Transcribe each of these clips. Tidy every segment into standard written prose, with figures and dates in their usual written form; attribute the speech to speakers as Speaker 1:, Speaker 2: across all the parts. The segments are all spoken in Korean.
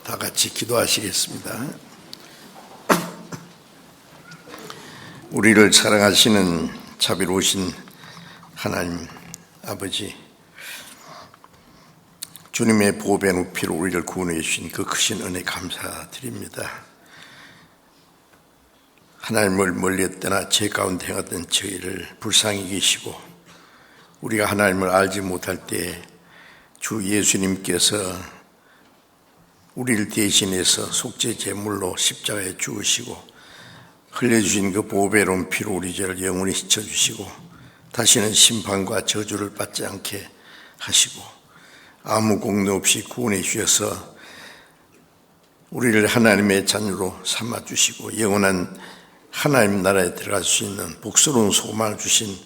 Speaker 1: 다 같이 기도하시겠습니다. 우리를 사랑하시는 자비로우신 하나님 아버지, 주님의 보배 높이로 우리를 구원해 주신 그 크신 은혜 감사드립니다. 하나님을 멀리 떠나 죄 가운데 행하던 저희를 불쌍히 계시고, 우리가 하나님을 알지 못할 때 주 예수님께서 우리를 대신해서 속죄 제물로 십자가에 죽으시고 흘려주신 그 보배로운 피로 우리 죄를 영원히 씻어주시고 다시는 심판과 저주를 받지 않게 하시고 아무 공로 없이 구원해 주셔서 우리를 하나님의 자녀로 삼아주시고 영원한 하나님 나라에 들어갈 수 있는 복스러운 소망을 주신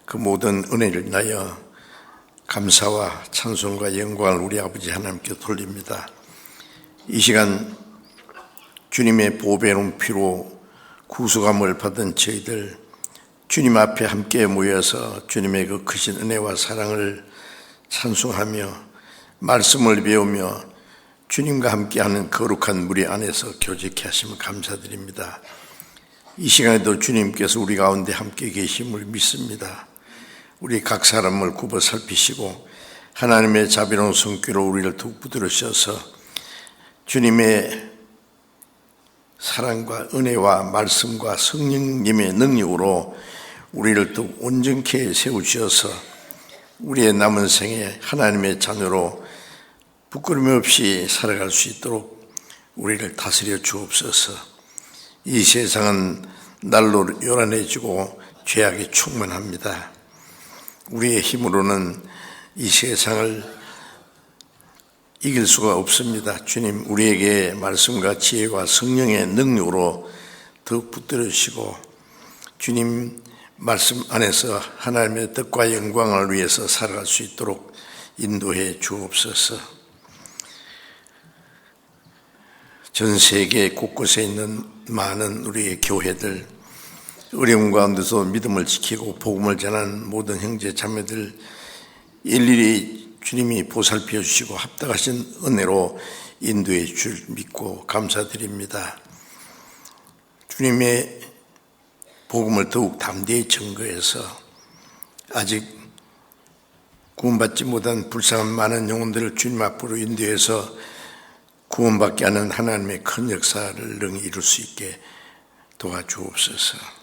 Speaker 1: 그 모든 은혜를 인하여 감사와 찬송과 영광을 우리 아버지 하나님께 돌립니다. 이 시간 주님의 보배로운 피로 구속함을 받은 저희들 주님 앞에 함께 모여서 주님의 그 크신 은혜와 사랑을 찬송하며 말씀을 배우며 주님과 함께하는 거룩한 무리 안에서 교제케 하심을 감사드립니다. 이 시간에도 주님께서 우리 가운데 함께 계심을 믿습니다. 우리 각 사람을 굽어 살피시고 하나님의 자비로운 손길로 우리를 더욱 붙들으셔서 주님의 사랑과 은혜와 말씀과 성령님의 능력으로 우리를 더욱 온전케 세우셔서 우리의 남은 생에 하나님의 자녀로 부끄러움 없이 살아갈 수 있도록 우리를 다스려 주옵소서. 이 세상은 날로 요란해지고 죄악이 충만합니다. 우리의 힘으로는 이 세상을 이길 수가 없습니다. 주님, 우리에게 말씀과 지혜와 성령의 능력으로 더욱 붙들어 주시고 주님 말씀 안에서 하나님의 뜻과 영광을 위해서 살아갈 수 있도록 인도해 주옵소서. 전 세계 곳곳에 있는 많은 우리의 교회들, 어려움 가운데서 믿음을 지키고 복음을 전하는 모든 형제 자매들 일일이 주님이 보살펴 주시고 합당하신 은혜로 인도해 줄 믿고 감사드립니다. 주님의 복음을 더욱 담대히 증거해서 아직 구원받지 못한 불쌍한 많은 영혼들을 주님 앞으로 인도해서 구원받게 하는 하나님의 큰 역사를 능히 이룰 수 있게 도와주옵소서.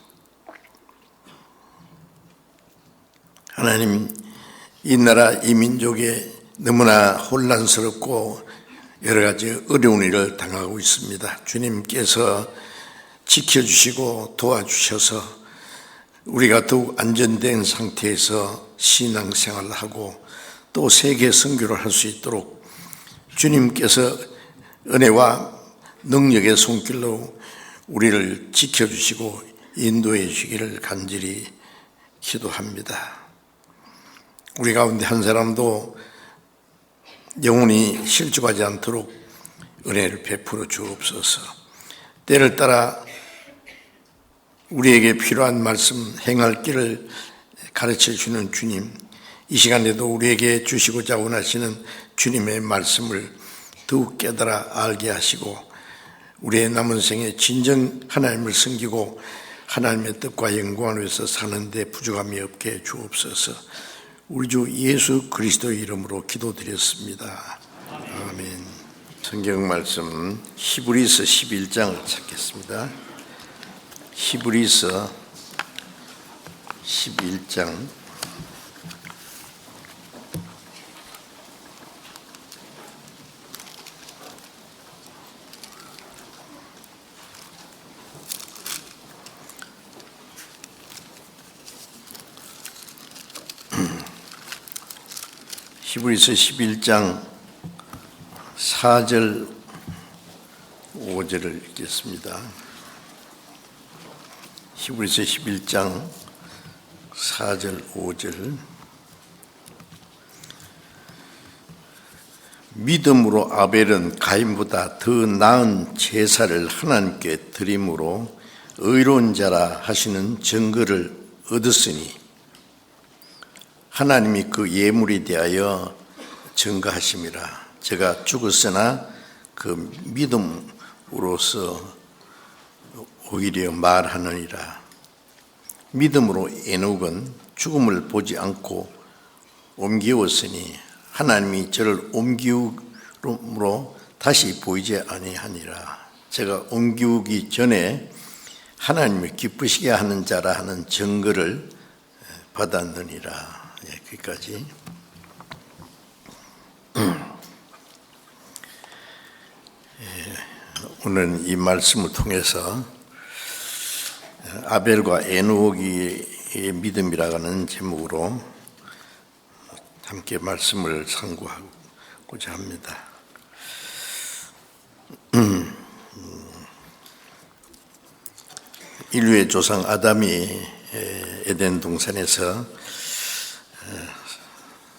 Speaker 1: 하나님, 이 나라 이 민족에 너무나 혼란스럽고 여러 가지 어려운 일을 당하고 있습니다. 주님께서 지켜주시고 도와주셔서 우리가 더욱 안전된 상태에서 신앙생활을 하고 또 세계 선교를 할 수 있도록 주님께서 은혜와 능력의 손길로 우리를 지켜주시고 인도해 주시기를 간절히 기도합니다. 우리 가운데 한 사람도 영혼이 실족하지 않도록 은혜를 베풀어 주옵소서. 때를 따라 우리에게 필요한 말씀 행할 길을 가르쳐 주는 주님, 이 시간에도 우리에게 주시고자 원하시는 주님의 말씀을 더욱 깨달아 알게 하시고 우리의 남은 생에 진정 하나님을 섬기고 하나님의 뜻과 영광을 위해서 사는데 부족함이 없게 해 주옵소서. 우리 주 예수 그리스도의 이름으로 기도드렸습니다. 아멘. 성경 말씀 히브리서 11장 찾겠습니다. 히브리서 11장 11장 4절 5절을 읽겠습니다. 히브리서 11장 4절 5절. 믿음으로 아벨은 가인보다 더 나은 제사를 하나님께 드림으로 의로운 자라 하시는 증거를 얻었으니 하나님이 그 예물에 대하여 증거하심이라. 제가 죽었으나 그 믿음으로서 오히려 말하느니라. 믿음으로 에녹은 죽음을 보지 않고 옮기었으니 하나님이 저를 옮기므로 다시 보이지 아니하니라. 제가 옮기기 전에 하나님을 기쁘시게 하는 자라 하는 증거를 받았느니라. 여기까지. 오늘 이 말씀을 통해서 아벨과 에녹의 믿음이라고 하는 제목으로 함께 말씀을 상고하고자 합니다. 인류의 조상 아담이 에덴 동산에서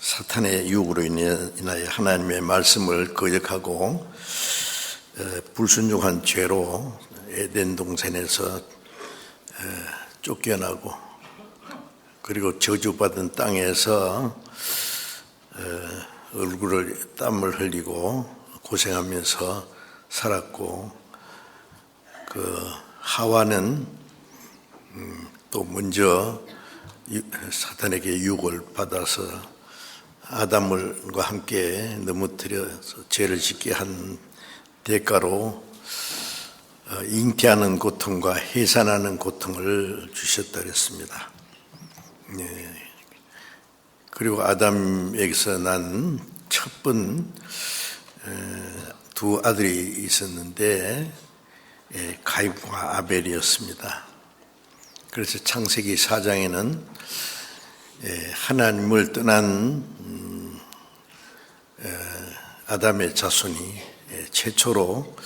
Speaker 1: 사탄의 유혹으로 인하여 하나님의 말씀을 거역하고 불순종한 죄로 에덴 동산에서 쫓겨나고 그리고 저주받은 땅에서 얼굴을 땀을 흘리고 고생하면서 살았고, 그 하와는 또 먼저 사탄에게 유혹을 받아서 아담과 함께 넘어뜨려서 죄를 짓게 한 대가로 잉태하는 고통과 해산하는 고통을 주셨다 그랬습니다. 그리고 아담에게서 난 첫번 두 아들이 있었는데 가인과 아벨이었습니다. 그래서 창세기 4장에는 하나님을 떠난 아담의 자손이 최초로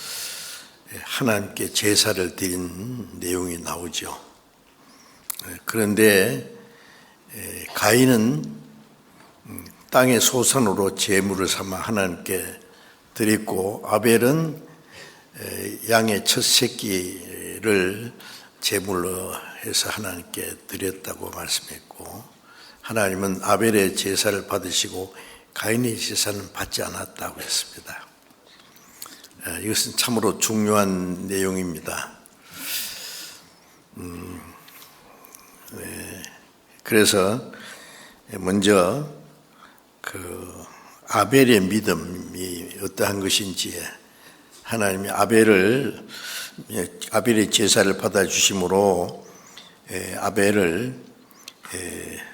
Speaker 1: 하나님께 제사를 드린 내용이 나오죠. 그런데 가인은 땅의 소산으로 제물을 삼아 하나님께 드렸고, 아벨은 양의 첫 새끼를 제물로 해서 하나님께 드렸다고 말씀했고, 하나님은 아벨의 제사를 받으시고 가인의 제사는 받지 않았다고 했습니다. 이것은 참으로 중요한 내용입니다. 그래서 먼저 그 아벨의 믿음이 어떠한 것인지, 하나님이 아벨의 제사를 받아 주심으로 아벨을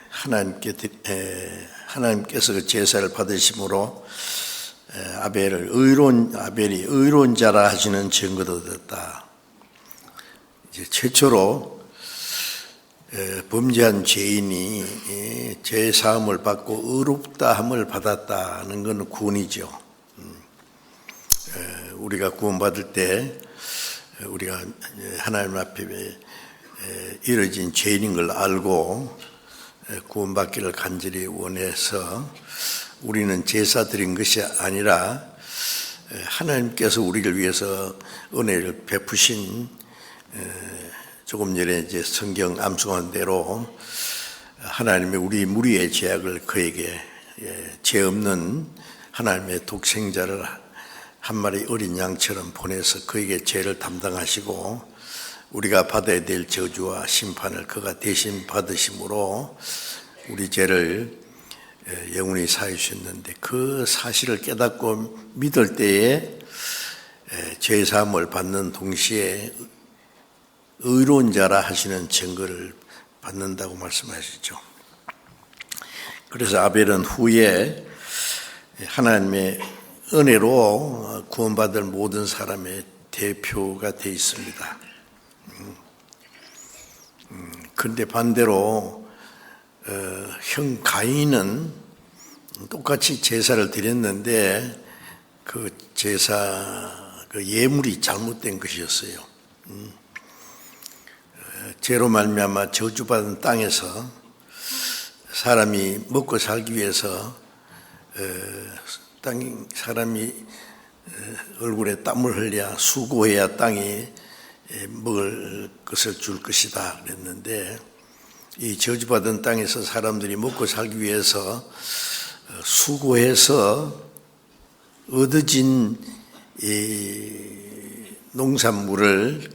Speaker 1: 하나님께서 그 제사를 받으심으로 아벨이 의로운 자라 하시는 증거도 얻었다. 이제 최초로 범죄한 죄인이 죄 사함을 받고 의롭다함을 받았다는 것은 구원이죠. 우리가 구원받을 때 우리가 하나님 앞에 이뤄진 죄인인 걸 알고 구원받기를 간절히 원해서 우리는 제사 드린 것이 아니라 하나님께서 우리를 위해서 은혜를 베푸신, 조금 전에 이제 성경 암송한 대로 하나님의 우리 무리의 죄악을 그에게 죄 없는 하나님의 독생자를 한 마리 어린 양처럼 보내서 그에게 죄를 담당하시고 우리가 받아야 될 저주와 심판을 그가 대신 받으심으로 우리 죄를 영원히 사해 주셨는데, 그 사실을 깨닫고 믿을 때에 죄 사함을 받는 동시에 의로운 자라 하시는 증거를 받는다고 말씀하시죠. 그래서 아벨은 후에 하나님의 은혜로 구원받을 모든 사람의 대표가 되어 있습니다. 그런데 반대로 형 가인은 똑같이 제사를 드렸는데 그 제사, 그 예물이 잘못된 것이었어요. 죄로 말미암아 저주받은 땅에서 사람이 먹고 살기 위해서 사람이 얼굴에 땀을 흘려 수고해야 땅이 먹을 것을 줄 것이다 그랬는데, 이 저주받은 땅에서 사람들이 먹고 살기 위해서 수고해서 얻어진 이 농산물을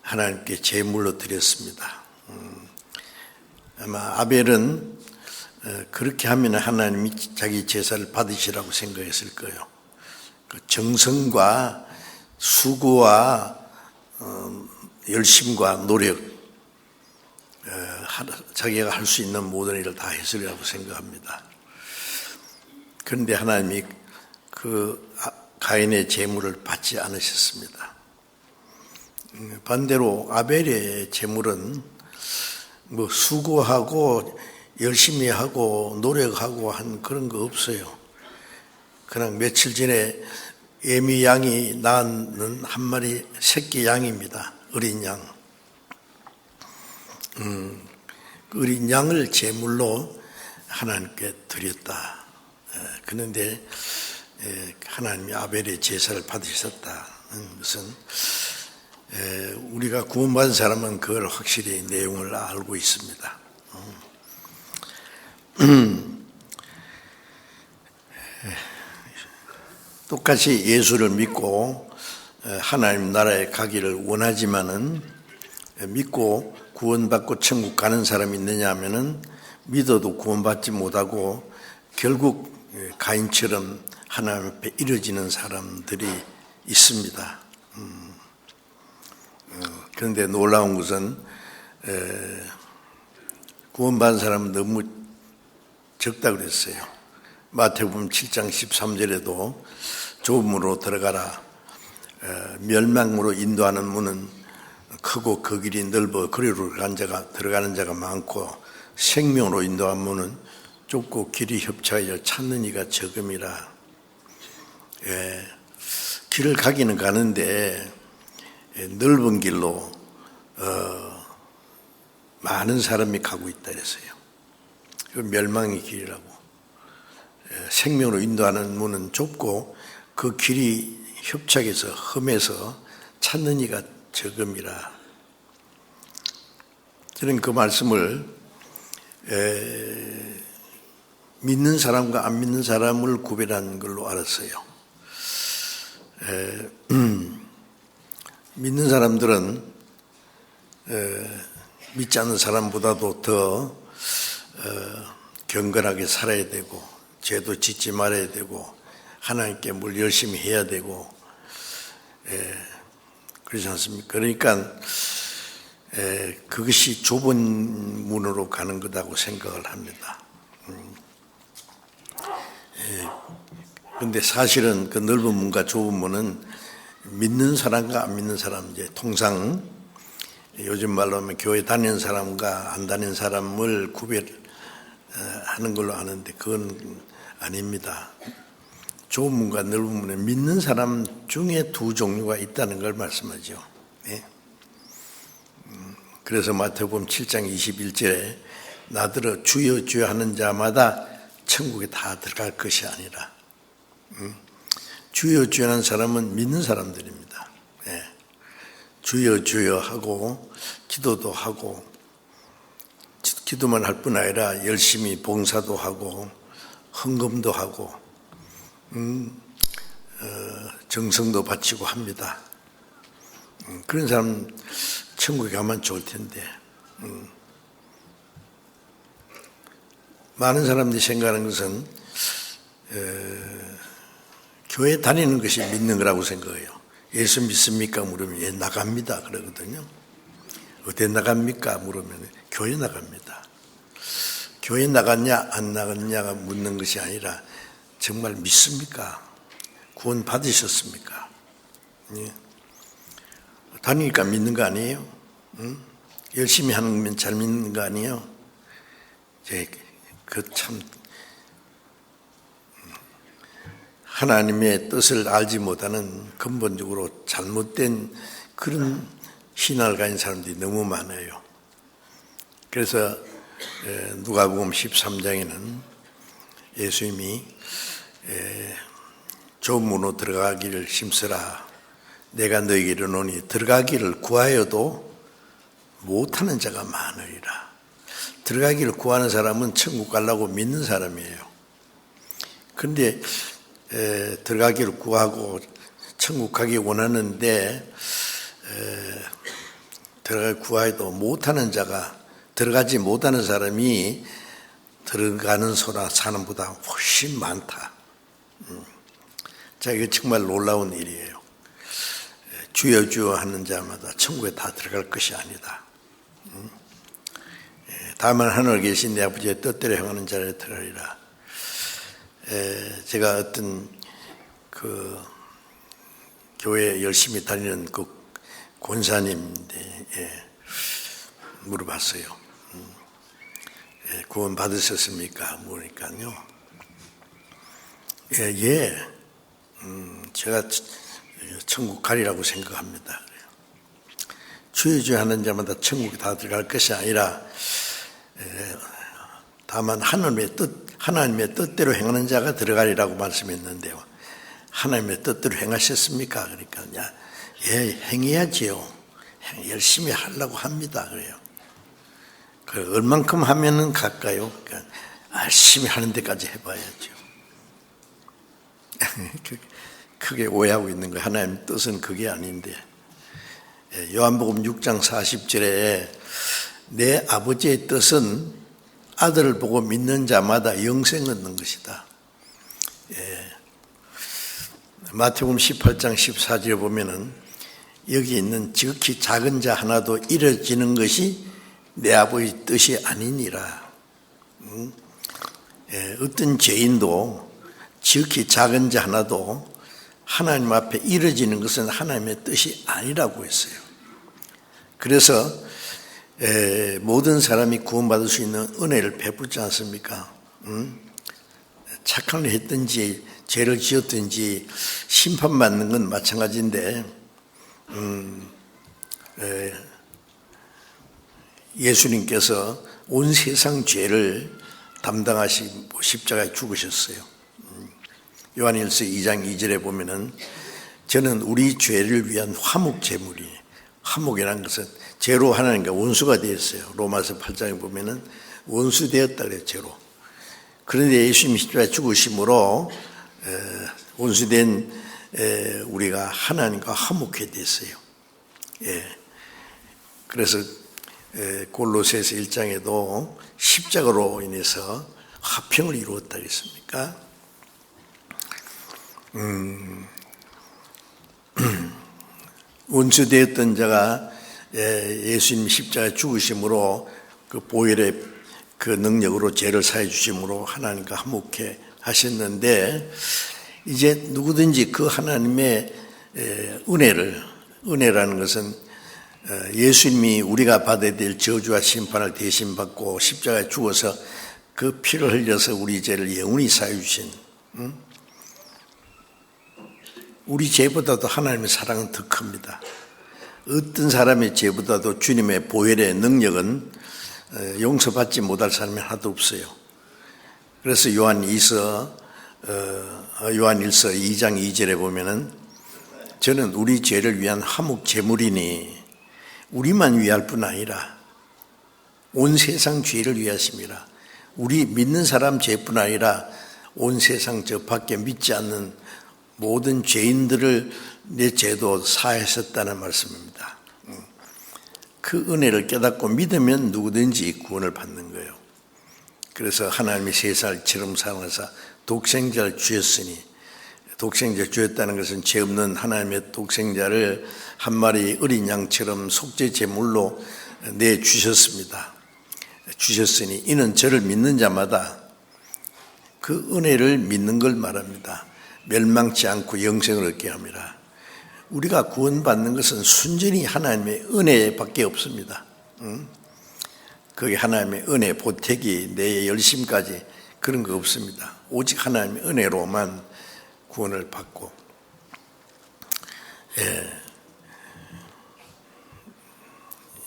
Speaker 1: 하나님께 제물로 드렸습니다. 아마 아벨은 그렇게 하면 하나님이 자기 제사를 받으시라고 생각했을 거예요. 그 정성과 수고와 열심과 노력, 자기가 할 수 있는 모든 일을 다 했으리라고 생각합니다. 그런데 하나님이 그 가인의 제물을 받지 않으셨습니다. 반대로 아벨의 제물은 뭐 수고하고 열심히 하고 노력하고 한 그런 거 없어요. 그냥 며칠 전에 예미 양이 낳은 한 마리 새끼 양입니다. 어린 양. 어린 양을 제물로 하나님께 드렸다. 그런데 하나님이 아벨의 제사를 받으셨다는 것은 우리가 구원받은 사람은 그걸 확실히 내용을 알고 있습니다. 똑같이 예수를 믿고 하나님 나라에 가기를 원하지만은 믿고 구원받고 천국 가는 사람이 있느냐 하면은 믿어도 구원받지 못하고 결국 가인처럼 하나님 앞에 이르지는 사람들이 있습니다. 그런데 놀라운 것은 구원받은 사람은 너무 적다 그랬어요. 마태복음 7장 13절에도 좁은 문으로 들어가라. 멸망으로 인도하는 문은 크고 그 길이 넓어 그리로 들어가는 자가 많고 생명으로 인도하는 문은 좁고 길이 협착하여 찾는 이가 적음이라. 길을 가기는 가는데 넓은 길로 많은 사람이 가고 있다 그랬어요. 멸망의 길이라고. 생명으로 인도하는 문은 좁고 그 길이 협착해서 험해서 찾는 이가 적음이라. 저는 그 말씀을 믿는 사람과 안 믿는 사람을 구별하는 걸로 알았어요. 믿는 사람들은 믿지 않는 사람보다도 더 경건하게 살아야 되고 죄도 짓지 말아야 되고 하나님께 뭘 열심히 해야 되고 그렇지 않습니까? 그러니까 그것이 좁은 문으로 가는 거라고 생각을 합니다. 그런데 사실은 그 넓은 문과 좁은 문은 믿는 사람과 안 믿는 사람, 이제 통상 요즘 말로 하면 교회 다니는 사람과 안 다니는 사람을 구별하는 걸로 아는데 그건 아닙니다. 좁은 문과 넓은 문에 믿는 사람 중에 두 종류가 있다는 걸 말씀하죠. 네? 그래서 마태복음 7장 21절에 나더러 주여 주여 하는 자마다 천국에 다 들어갈 것이 아니라 주여 주여 하는 사람은 믿는 사람들입니다. 네. 주여 주여 하고 기도도 하고 기도만 할 뿐 아니라 열심히 봉사도 하고 헌금도 하고 정성도 바치고 합니다. 그런 사람 천국에 가면 좋을 텐데 많은 사람들이 생각하는 것은 교회 다니는 것이 믿는 거라고 생각해요. 예수 믿습니까? 물으면 예, 나갑니다 그러거든요. 어디 나갑니까? 물으면 교회 나갑니다. 교회 나갔냐 안 나갔냐가 묻는 것이 아니라 정말 믿습니까? 구원 받으셨습니까? 예. 다니니까 믿는 거 아니에요? 열심히 하는 거면 잘 믿는 거 아니에요? 그 참 하나님의 뜻을 알지 못하는 근본적으로 잘못된 그런 신앙을 가진 사람들이 너무 많아요. 그래서 누가복음 13장에는 예수님이 좁은 문으로 들어가기를 힘쓰라. 내가 너에게 이르노니 들어가기를 구하여도 못하는 자가 많으리라. 들어가기를 구하는 사람은 천국 가려고 믿는 사람이에요. 그런데 들어가기를 구하고 천국 가기 원하는데 들어가 구하지도 못하는 자가, 들어가지 못하는 사람이 들어가는 소나 사람보다 훨씬 많다. 자, 이게 정말 놀라운 일이에요. 주여 주여 하는 자마다 천국에 다 들어갈 것이 아니다. 다만 하늘에 계신 내 아버지의 뜻대로 행하는 자를 들으리라. 제가 어떤 그 교회 열심히 다니는 그 권사님인데 물어봤어요. 구원 받으셨습니까? 물으니까요. 제가 천국 가리라고 생각합니다. 주여 주여 하는 자마다 천국에 다 들어갈 것이 아니라 다만 하나님의 뜻대로 행하는 자가 들어가리라고 말씀했는데요. 하나님의 뜻대로 행하셨습니까? 그러니까 행해야지요. 열심히 하려고 합니다. 그래요. 얼만큼 하면은 갈까요? 그러니까 열심히 하는 데까지 해봐야죠. 크게 오해하고 있는 거예요. 하나님 뜻은 그게 아닌데. 요한복음 6장 40절에 내 아버지의 뜻은 아들을 보고 믿는 자마다 영생을 얻는 것이다. 마태복음 18장 14절에 보면은 여기 있는 지극히 작은 자 하나도 이뤄지는 것이 내 아버지 뜻이 아니니라. 어떤 죄인도 지극히 작은 자 하나도 하나님 앞에 이뤄지는 것은 하나님의 뜻이 아니라고 했어요. 그래서 모든 사람이 구원받을 수 있는 은혜를 베풀지 않습니까? 착한 일 했든지 죄를 지었든지 심판받는 건 마찬가지인데 예수님께서 온 세상 죄를 담당하시고 십자가에 죽으셨어요. 요한일서 2장 2절에 보면은 저는 우리 죄를 위한 화목 제물이, 화목이라는 것은 죄로 하나님과 원수가 되었어요. 로마서 8장에 보면은 원수되었다 그래요. 죄로. 그런데 예수님 십자가에 죽으심으로 원수된 우리가 하나님과 화목해 됐어요. 그래서 골로새서 1장에도 십자가로 인해서 화평을 이루었다 그랬습니까? 원수되었던 자가 예수님 십자가에 죽으심으로 그 보혈의 그 능력으로 죄를 사해 주심으로 하나님과 화목해 하셨는데, 이제 누구든지 그 하나님의 은혜라는 것은 예수님이 우리가 받아야 될 저주와 심판을 대신 받고 십자가에 죽어서 그 피를 흘려서 우리 죄를 영원히 사해 주신, 우리 죄보다도 하나님의 사랑은 더 큽니다. 어떤 사람의 죄보다도 주님의 보혈의 능력은 용서받지 못할 사람이 하나도 없어요. 그래서 요한일서 2장 2절에 보면은 저는 우리 죄를 위한 화목 제물이니 우리만 위할 뿐 아니라 온 세상 죄를 위하심이라. 우리 믿는 사람 죄뿐 아니라 온 세상 저 밖에 믿지 않는 모든 죄인들을 내 죄도 사하셨다는 말씀입니다. 그 은혜를 깨닫고 믿으면 누구든지 구원을 받는 거예요. 그래서 하나님이 세상을 처럼 사랑하사 독생자를 주셨으니, 독생자를 주었다는 것은 죄 없는 하나님의 독생자를 한 마리 어린 양처럼 속죄 제물로 내주셨습니다. 주셨으니 이는 저를 믿는 자마다 그 은혜를 믿는 걸 말합니다. 멸망치 않고 영생을 얻게 합니다. 우리가 구원받는 것은 순전히 하나님의 은혜밖에 없습니다. 그게 하나님의 은혜, 보태기, 내 열심까지 그런 거 없습니다. 오직 하나님의 은혜로만 구원을 받고,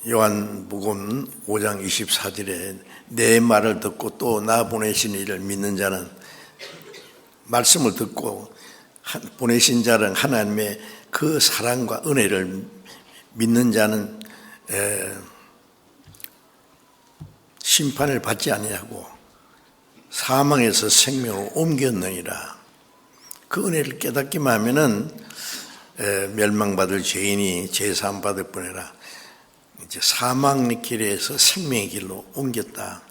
Speaker 1: 요한복음 5장 24절에 내 말을 듣고 또 나 보내신 이를 믿는 자는, 말씀을 듣고 보내신 자는 하나님의 그 사랑과 은혜를 믿는 자는 심판을 받지 아니하고 사망에서 생명으로 옮겼느니라. 그 은혜를 깨닫기만 하면은 멸망받을 죄인이 제사함 받을 뿐 아니라 이제 사망의 길에서 생명의 길로 옮겼다.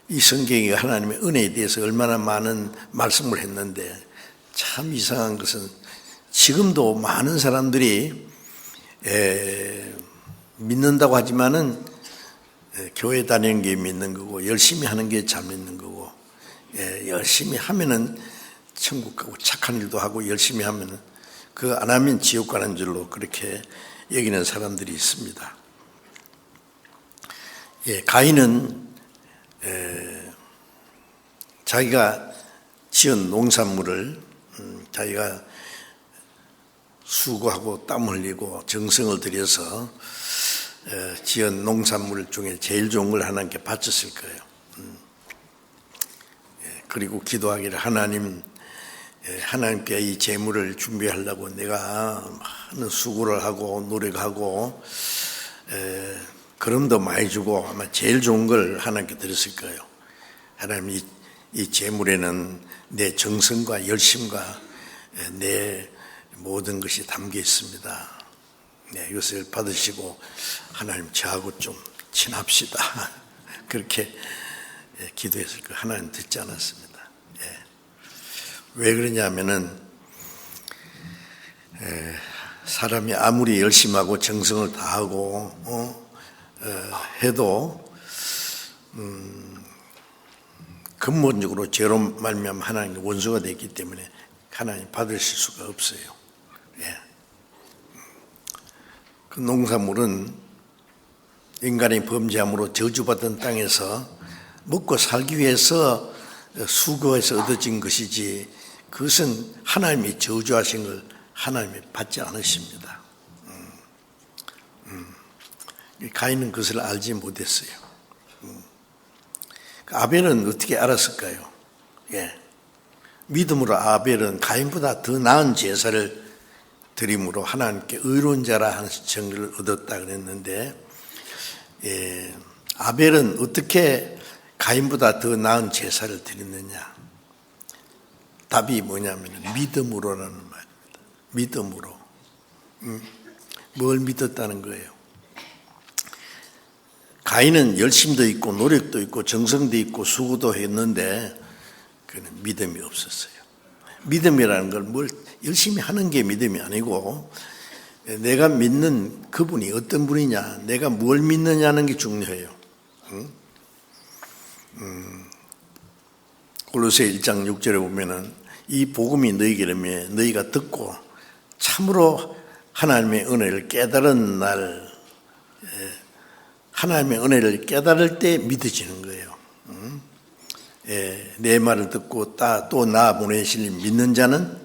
Speaker 1: 이 성경이 하나님의 은혜에 대해서 얼마나 많은 말씀을 했는데 참 이상한 것은 지금도 많은 사람들이 믿는다고 하지만은 교회 다니는 게 믿는 거고 열심히 하는 게 잘 믿는 거고 열심히 하면은 천국 가고 착한 일도 하고 열심히 하면은 그거 안 하면 지옥 가는 줄로 그렇게 여기는 사람들이 있습니다. 가인은 자기가 지은 농산물을 자기가 수고하고 땀 흘리고 정성을 들여서 지은 농산물 중에 제일 좋은 걸 하나님께 바쳤을 거예요. 그리고 기도하기를 하나님께 이 재물을 준비하려고 내가 많은 수고를 하고 노력하고 그럼도 많이 주고 아마 제일 좋은 걸 하나님께 드렸을 거예요. 하나님 이 재물에는 내 정성과 열심과 내 모든 것이 담겨 있습니다. 이것을 받으시고 하나님 저하고 좀 친합시다. 그렇게 기도했을 거예요. 하나님 듣지 않았습니다. 왜 그러냐면은 사람이 아무리 열심히 하고 정성을 다하고 해도 근본적으로 죄로 말미암아 하나님의 원수가 됐기 때문에 하나님 받으실 수가 없어요. 그 농산물은 인간의 범죄함으로 저주받은 땅에서 먹고 살기 위해서 수고해서 얻어진 것이지 그것은 하나님이 저주하신 걸 하나님이 받지 않으십니다. 가인은 그것을 알지 못했어요. 아벨은 어떻게 알았을까요? 믿음으로 아벨은 가인보다 더 나은 제사를 드림으로 하나님께 의로운 자라 하는 정의를 얻었다 그랬는데 아벨은 어떻게 가인보다 더 나은 제사를 드렸느냐? 답이 뭐냐면 믿음으로라는 말입니다. 믿음으로. 뭘 믿었다는 거예요? 가인은 열심도 있고 노력도 있고 정성도 있고 수고도 했는데 그는 믿음이 없었어요. 믿음이라는 걸 뭘 열심히 하는 게 믿음이 아니고 내가 믿는 그분이 어떤 분이냐, 내가 뭘 믿느냐는 게 중요해요. 골로새 1장 6절에 보면은 이 복음이 너희에게 이르매 너희가 듣고 참으로 하나님의 은혜를 깨달은 날, 하나님의 은혜를 깨달을 때 믿어지는 거예요. 내 말을 듣고 또 나 보내실 믿는 자는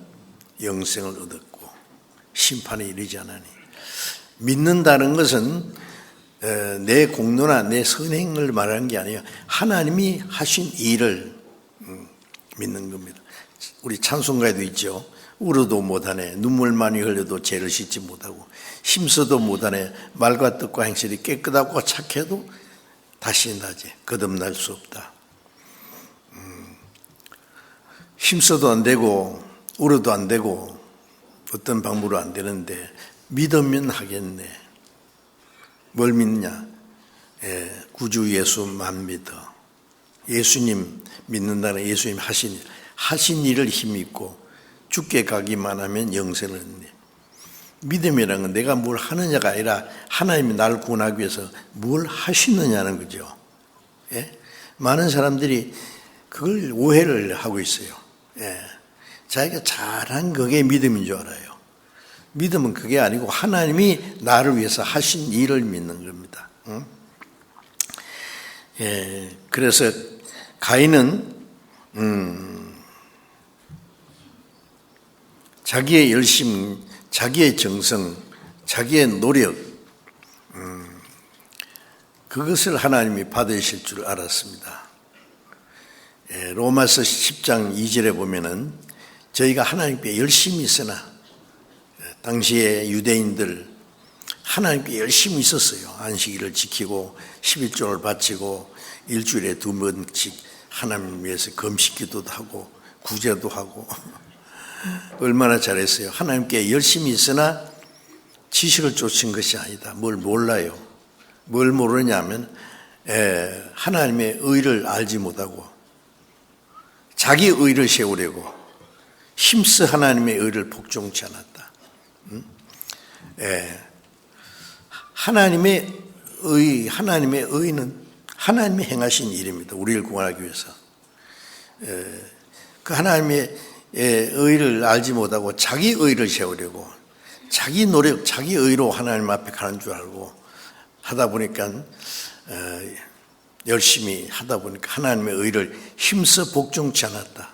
Speaker 1: 영생을 얻었고 심판에 이르지 않으니. 믿는다는 것은 내 공로나 내 선행을 말하는 게 아니에요. 하나님이 하신 일을 믿는 겁니다. 우리 찬송가에도 있죠. 울어도 못하네, 눈물 많이 흘려도 죄를 씻지 못하고, 힘써도 못하네, 말과 뜻과 행실이 깨끗하고 착해도 다시 나지 거듭날 수 없다. 힘써도 안 되고 울어도 안 되고 어떤 방법으로 안 되는데 믿으면 하겠네. 뭘 믿냐? 구주 예수만 믿어. 예수님 믿는다는 예수님 하신 일을 힘입고 죽게 가기만 하면 영생을 얻네. 믿음이라는 건 내가 뭘 하느냐가 아니라 하나님이 나를 구원하기 위해서 뭘 하시느냐는 거죠. 많은 사람들이 그걸 오해를 하고 있어요. 자기가 잘한 그게 믿음인 줄 알아요. 믿음은 그게 아니고 하나님이 나를 위해서 하신 일을 믿는 겁니다. 그래서 가인은 자기의 열심, 자기의 정성, 자기의 노력, 그것을 하나님이 받으실 줄 알았습니다. 로마서 10장 2절에 보면은 저희가 하나님께 열심히 있으나, 당시에 유대인들 하나님께 열심히 있었어요. 안식일을 지키고 11조를 바치고 일주일에 2번씩 하나님 위해서 금식 기도도 하고 구제도 하고 얼마나 잘했어요. 하나님께 열심히 있으나 지식을 쫓은 것이 아니다. 뭘 몰라요. 뭘 모르냐면 하나님의 의를 알지 못하고 자기 의를 세우려고 힘써 하나님의 의를 복종치 않았다. 하나님의 의는 하나님이 행하신 일입니다. 우리를 구원하기 위해서. 그 하나님의 의를 알지 못하고 자기 의를 세우려고 자기 노력, 자기 의로 하나님 앞에 가는 줄 알고 하다 보니까 열심히 하다 보니까 하나님의 의를 힘써 복종치 않았다.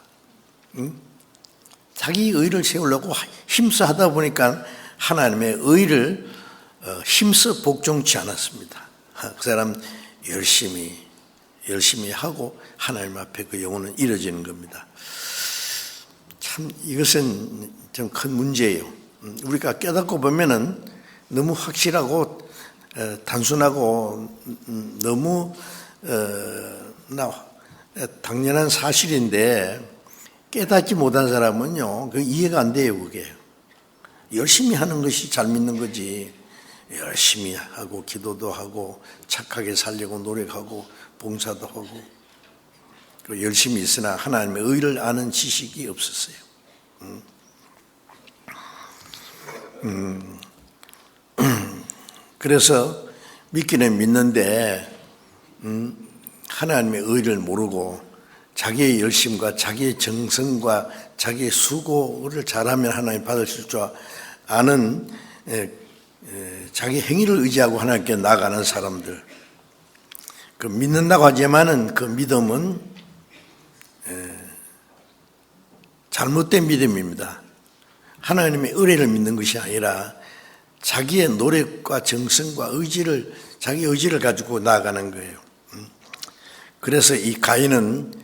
Speaker 1: 자기 의를 세우려고 힘써 하다 보니까 하나님의 의를 힘써 복종치 않았습니다. 그 사람 열심히 하고 하나님 앞에 그 영혼은 이뤄지는 겁니다. 참 이것은 좀 큰 문제예요. 우리가 깨닫고 보면은 너무 확실하고 단순하고 너무 당연한 사실인데 깨닫지 못한 사람은요, 그 이해가 안 돼요. 그게 열심히 하는 것이 잘 믿는 거지. 열심히 하고 기도도 하고 착하게 살려고 노력하고 봉사도 하고 열심히 있으나 하나님의 의를 아는 지식이 없었어요. 그래서 믿기는 믿는데 하나님의 의를 모르고 자기의 열심과 자기의 정성과 자기의 수고를 잘하면 하나님 받으실 줄 아는 자기 행위를 의지하고 하나님께 나아가는 사람들, 그 믿는다고 하지만은 그 믿음은 잘못된 믿음입니다. 하나님의 의를 믿는 것이 아니라 자기의 노력과 정성과 자기 의지를 가지고 나아가는 거예요. 그래서 이 가인은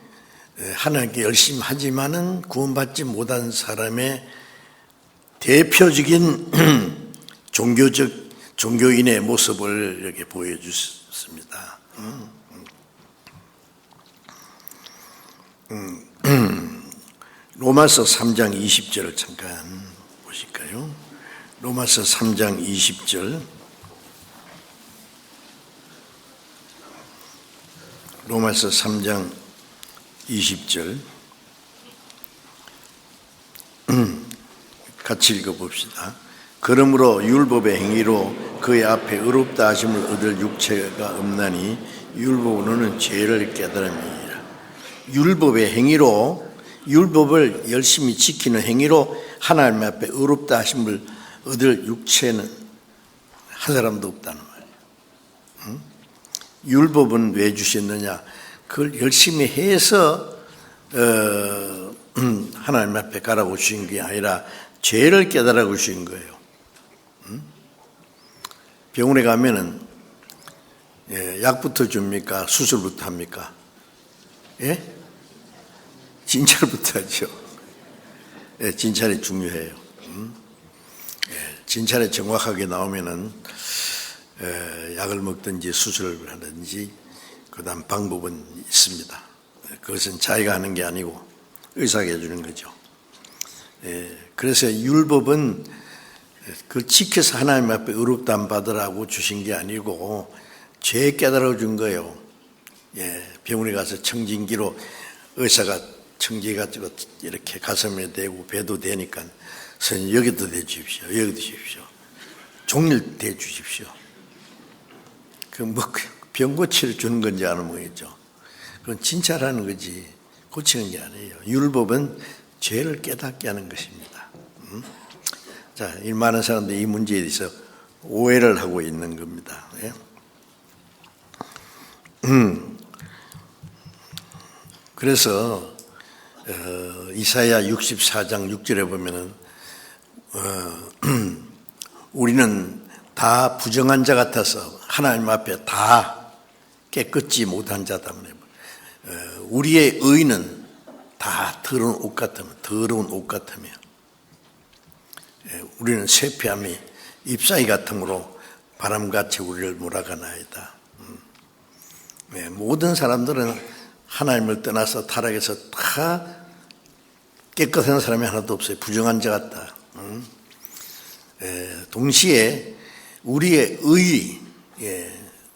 Speaker 1: 하나님께 열심히 하지만은 구원받지 못한 사람의 대표적인 종교인의 모습을 이렇게 보여주셨습니다. 로마서 3장 20절을 잠깐 보실까요? 로마서 3장 20절. 로마서 3장 20절. 같이 읽어봅시다. 그러므로 율법의 행위로 그의 앞에 의롭다 하심을 얻을 육체가 없나니 율법으로는 죄를 깨달음이니라. 율법의 행위로, 율법을 열심히 지키는 행위로 하나님 앞에 의롭다 하심을 얻을 육체는 한 사람도 없다는 말이에요. 율법은 왜 주셨느냐? 그걸 열심히 해서 하나님 앞에 가라고 주신 게 아니라 죄를 깨달아 주신 거예요. 병원에 가면은 약부터 줍니까? 수술부터 합니까? 예? 진찰부터 하죠. 예, 진찰이 중요해요. 진찰이 정확하게 나오면은 약을 먹든지 수술을 하든지 그다음 방법은 있습니다. 그것은 자기가 하는 게 아니고 의사가 해주는 거죠. 그래서 율법은 그걸 지켜서 하나님 앞에 의롭다함 받으라고 주신 게 아니고 죄 깨달아 준 거예요. 병원에 가서 청진기로 의사가 청지 가지고 이렇게 가슴에 대고 배도 대니까 선생님 여기도 대주십시오. 여기도 주십시오. 종일 대주십시오. 그 뭐 병 고치를 주는 건지 아는 모르겠죠. 그건 진찰하는 거지 고치는 게 아니에요. 율법은 죄를 깨닫게 하는 것입니다. 자, 이 많은 사람들이 이 문제에 대해서 오해를 하고 있는 겁니다. 그래서 이사야 64장 6절에 보면은 우리는 다 부정한 자 같아서 하나님 앞에 다 깨끗지 못한 자다. 우리의 의는 다 더러운 옷 같으며 우리는 쇠폐함이 잎사귀 같으므로 바람같이 우리를 몰아가나이다. 모든 사람들은 하나님을 떠나서 타락해서 다 깨끗한 사람이 하나도 없어요. 부정한 자 같다. 동시에 우리의 의,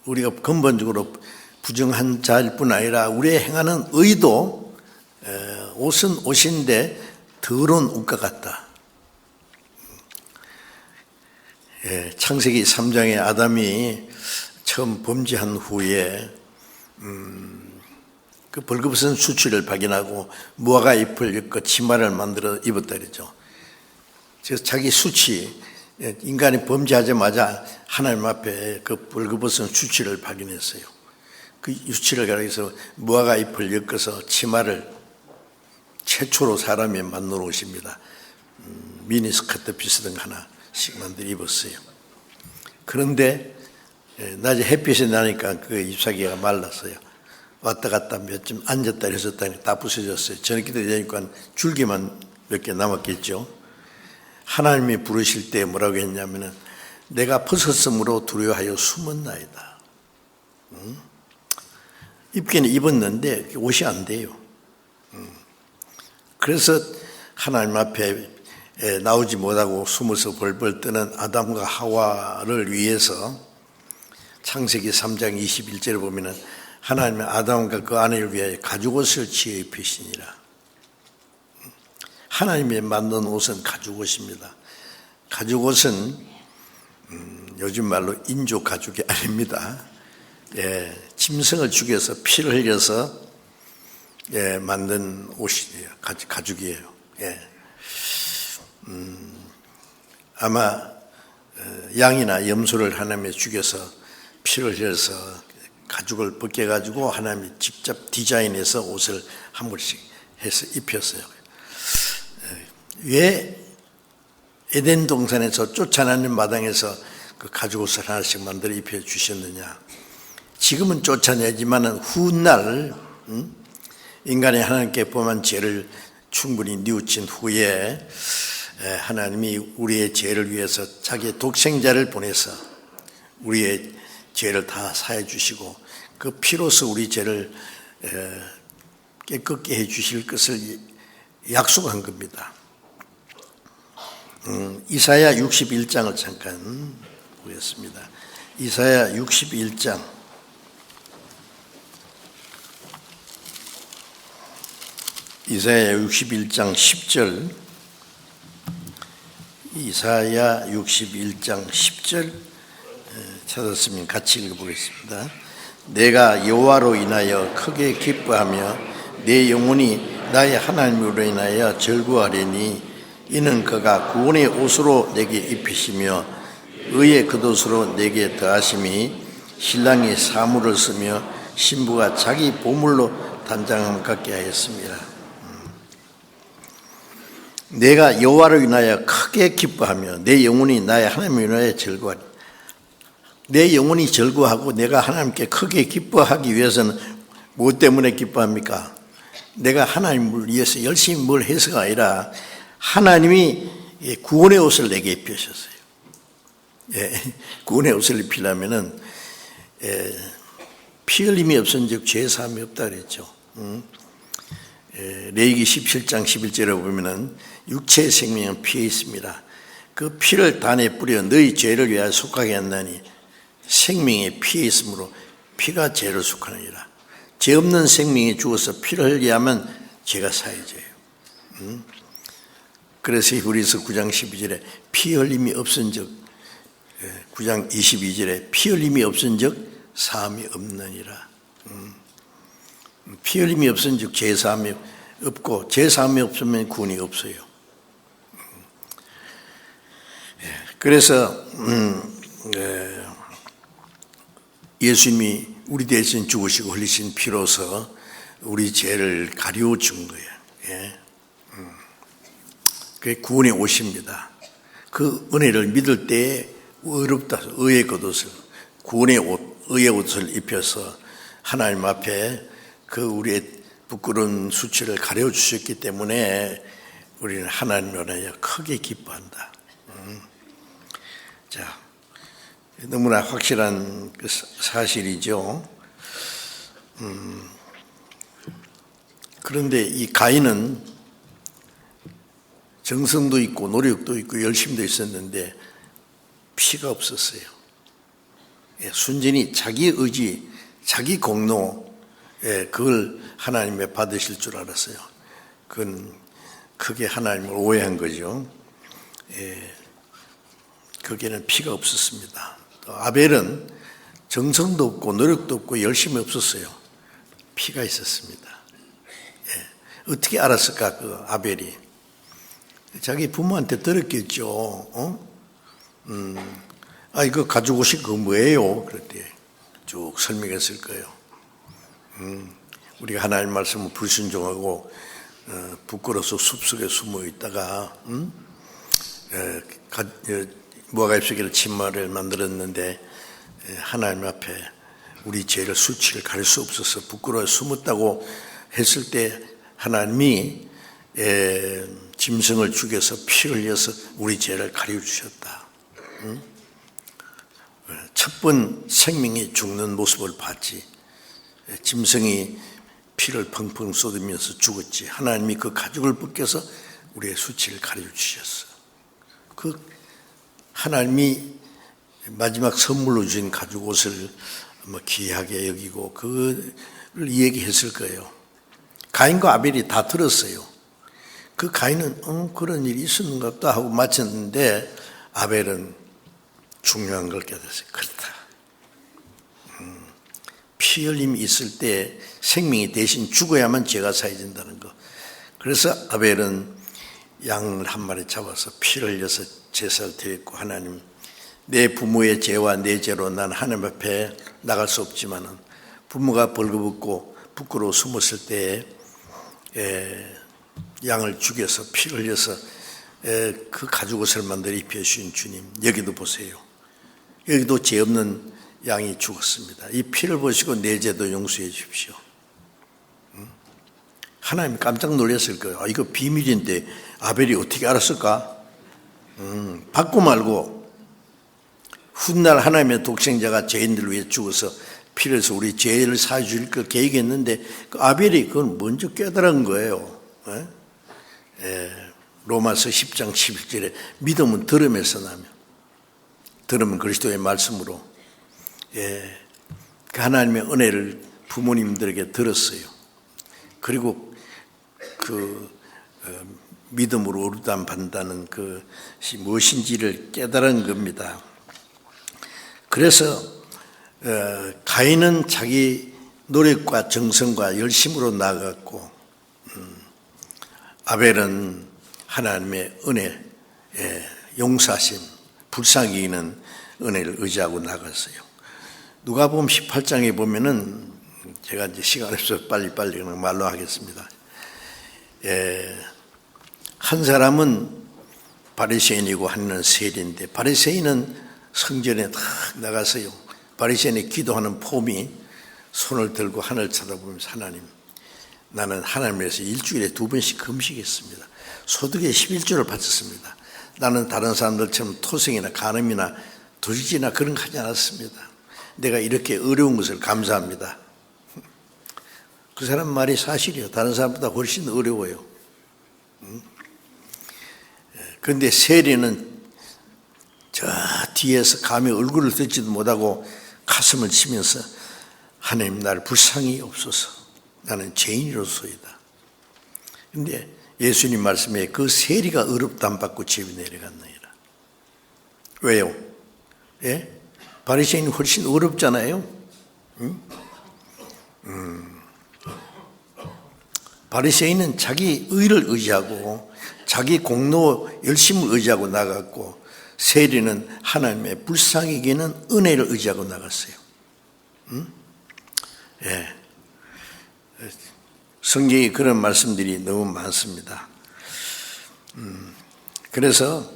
Speaker 1: 우리가 근본적으로 부정한 자일 뿐 아니라 우리의 행하는 의도 옷은 옷인데 더러운 옷과 같다. 창세기 3장에 아담이 처음 범죄한 후에 그 벌거벗은 수치를 발견하고 무화과 잎을 엮어 치마를 만들어 입었다 그랬죠. 그래서 자기 수치, 인간이 범죄하자마자 하나님 앞에 그 벌거벗은 수치를 발견했어요. 그 수치를 가리켜서 무화과 잎을 엮어서 치마를 최초로 사람이 만들어 오십니다. 미니스커트 비슷한 거 하나씩 만들어 입었어요. 그런데 낮에 햇빛이 나니까 그 잎사귀가 말랐어요. 왔다 갔다 몇 점 앉았다 일어섰다 다 부서졌어요. 저녁 때 되니까 줄기만 몇 개 남았겠죠. 하나님이 부르실 때 뭐라고 했냐면은 내가 벗었으므로 두려워하여 숨었나이다. 입기는 입었는데 옷이 안 돼요. 그래서 하나님 앞에 나오지 못하고 숨어서 벌벌 떠는 아담과 하와를 위해서 창세기 3장 21절에 보면은 하나님의 아담과 그 아내를 위하여 가죽옷을 지어 입히시니라. 하나님이 만든 옷은 가죽옷입니다. 가죽옷은 요즘 말로 인조 가죽이 아닙니다. 짐승을 죽여서 피를 흘려서 만든 옷이에요. 가죽이에요. 아마 양이나 염소를 하나님이 죽여서 피를 흘려서 가죽을 벗겨가지고 하나님이 직접 디자인해서 옷을 한 벌씩 해서 입혔어요. 왜 에덴 동산에서 쫓아나는 마당에서 그 가죽옷을 하나씩 만들어 입혀주셨느냐. 지금은 쫓아내지만은 훗날 인간이 하나님께 범한 죄를 충분히 뉘우친 후에 하나님이 우리의 죄를 위해서 자기의 독생자를 보내서 우리의 죄를 다 사해 주시고 그 피로서 우리 죄를 깨끗게 해 주실 것을 약속한 겁니다. 이사야 61장을 잠깐 보겠습니다. 이사야 61장 이사야 61장 10절 이사야 61장 10절 찾았으면 같이 읽어보겠습니다. 내가 여호와로 인하여 크게 기뻐하며 내 영혼이 나의 하나님으로 인하여 즐거워하리니 이는 그가 구원의 옷으로 내게 입히시며 의의 겉옷으로 내게 더하심이 신랑이 사물을 쓰며 신부가 자기 보물로 단장함 같게 하였습니다. 내가 여호와로 인하여 크게 기뻐하며 내 영혼이 나의 하나님을 인하여 즐거워하리. 내 영혼이 즐거워하고 내가 하나님께 크게 기뻐하기 위해서는 무엇 때문에 기뻐합니까? 내가 하나님을 위해서 열심히 뭘 해서가 아니라 하나님이 구원의 옷을 내게 입히셨어요. 구원의 옷을 입히려면은 피 흘림이 없은즉 죄 사함이 없다 그랬죠. 레위기 17장 11절에 보면은 육체의 생명은 피에 있습니다. 그 피를 단에 뿌려 너희 죄를 위하여 속하게 한다니 생명이 피에 있으므로 피가 죄를 속하느니라. 죄 없는 생명이 죽어서 피를 흘리게 하면 죄가 사해져요. 그래서 히브리서 9장 12절에 피 흘림이 없은즉 9장 22절에 피 흘림이 없은즉 사함이 없느니라. 피 흘림이 없은즉 죄 사함이 없고 죄 사함이 없으면 구원이 없어요. 그래서 예수님이 우리 대신 죽으시고 흘리신 피로서 우리 죄를 가리워 준 거예요. 그게 구원의 옷입니다. 그 은혜를 믿을 때에 의롭다, 의의 겉옷을, 구원의 옷, 의의 옷을 입혀서 하나님 앞에 그 우리의 부끄러운 수치를 가려 주셨기 때문에 우리는 하나님을 위하여 크게 기뻐한다. 자, 너무나 확실한 그 사실이죠. 그런데 이 가인은 정성도 있고 노력도 있고 열심도 있었는데 피가 없었어요. 순전히 자기 의지, 자기 공로, 그걸 하나님의 받으실 줄 알았어요. 그건 크게 하나님을 오해한 거죠. 거기에는 피가 없었습니다. 또 아벨은 정성도 없고 노력도 없고 열심이 없었어요. 피가 있었습니다. 어떻게 알았을까, 그 아벨이? 자기 부모한테 들었겠죠. 이거 가지고 오신 거 뭐예요? 그랬더니 쭉 설명했을 거예요. 우리가 하나님 말씀을 불순종하고 부끄러워서 숲속에 숨어 있다가 모아가입석이라 침마를 만들었는데 하나님 앞에 우리 죄를 수치를 가릴 수 없어서 부끄러워 숨었다고 했을 때 하나님이 짐승을 죽여서 피를 흘려서 우리 죄를 가려주셨다. 첫 번 생명이 죽는 모습을 봤지. 짐승이 피를 펑펑 쏟으면서 죽었지. 하나님이 그 가죽을 벗겨서 우리의 수치를 가려주셨어. 그 하나님이 마지막 선물로 주신 가죽 옷을 귀하게 여기고 그걸 얘기했을 거예요. 가인과 아벨이 다 들었어요. 그 가인은 그런 일이 있었는가 보다 하고 마쳤는데 아벨은 중요한 걸 깨달았어요. 그렇다. 피 흘림이 있을 때 생명이 대신 죽어야만 죄가 사해진다는 거. 그래서 아벨은 양을 한 마리 잡아서 피를 흘려서 제사를 드렸고, 하나님, 내 부모의 죄와 내 죄로 난 하나님 앞에 나갈 수 없지만은 부모가 벌거벗고 부끄러워 숨었을 때에 양을 죽여서 피를 흘려서 그 가죽옷을 만들어 입혀주신 주님, 여기도 보세요. 여기도 죄 없는 양이 죽었습니다. 이 피를 보시고 내 죄도 용서해 주십시오. 하나님 깜짝 놀랐을 거예요. 이거 비밀인데 아벨이 어떻게 알았을까? 받고 말고 훗날 하나님의 독생자가 죄인들을 위해 죽어서 피를 흘려서 우리 죄를 사해 줄 걸 계획했는데 그 아벨이 그걸 먼저 깨달은 거예요. 로마서 10장 11절에 믿음은 들음에서 나며 들음은 그리스도의 말씀으로 그 하나님의 은혜를 부모님들에게 들었어요. 그리고 그 믿음으로 의롭다함 받는다는 것이 무엇인지를 깨달은 겁니다. 그래서 가인은 자기 노력과 정성과 열심으로 나아갔고 아벨은 하나님의 은혜, 용서하심, 불쌍히 여기는 은혜를 의지하고 나갔어요. 누가복음 18장에 보면은 제가 이제 시간 없어서 빨리빨리 그냥 말로 하겠습니다. 한 사람은 바리새인이고 하나는 세리인데 바리새인은 성전에 딱 나가서요. 바리새인이 기도하는 폼이 손을 들고 하늘 쳐다보면서 하나님, 나는 하나님 위해서 일주일에 2번씩 금식했습니다. 소득의 11조를 바쳤습니다. 나는 다른 사람들처럼 토생이나 간음이나 도적이나 그런 거 하지 않았습니다. 내가 이렇게 어려운 것을 감사합니다. 그 사람 말이 사실이에요. 다른 사람보다 훨씬 어려워요. 그런데 세리는 저 뒤에서 감히 얼굴을 듣지도 못하고 가슴을 치면서 하나님, 나를 불쌍히 없소서. 나는 죄인으로서이다. 그런데 예수님 말씀에 그 세리가 의롭다함 받고 죄비 내려갔느니라. 왜요? 바리새인이 훨씬 어렵잖아요. 바리새인은 자기 의를 의지하고 자기 공로 열심을 의지하고 나갔고, 세리는 하나님의 불쌍히 여기는 은혜를 의지하고 나갔어요. 성경에 그런 말씀들이 너무 많습니다. 그래서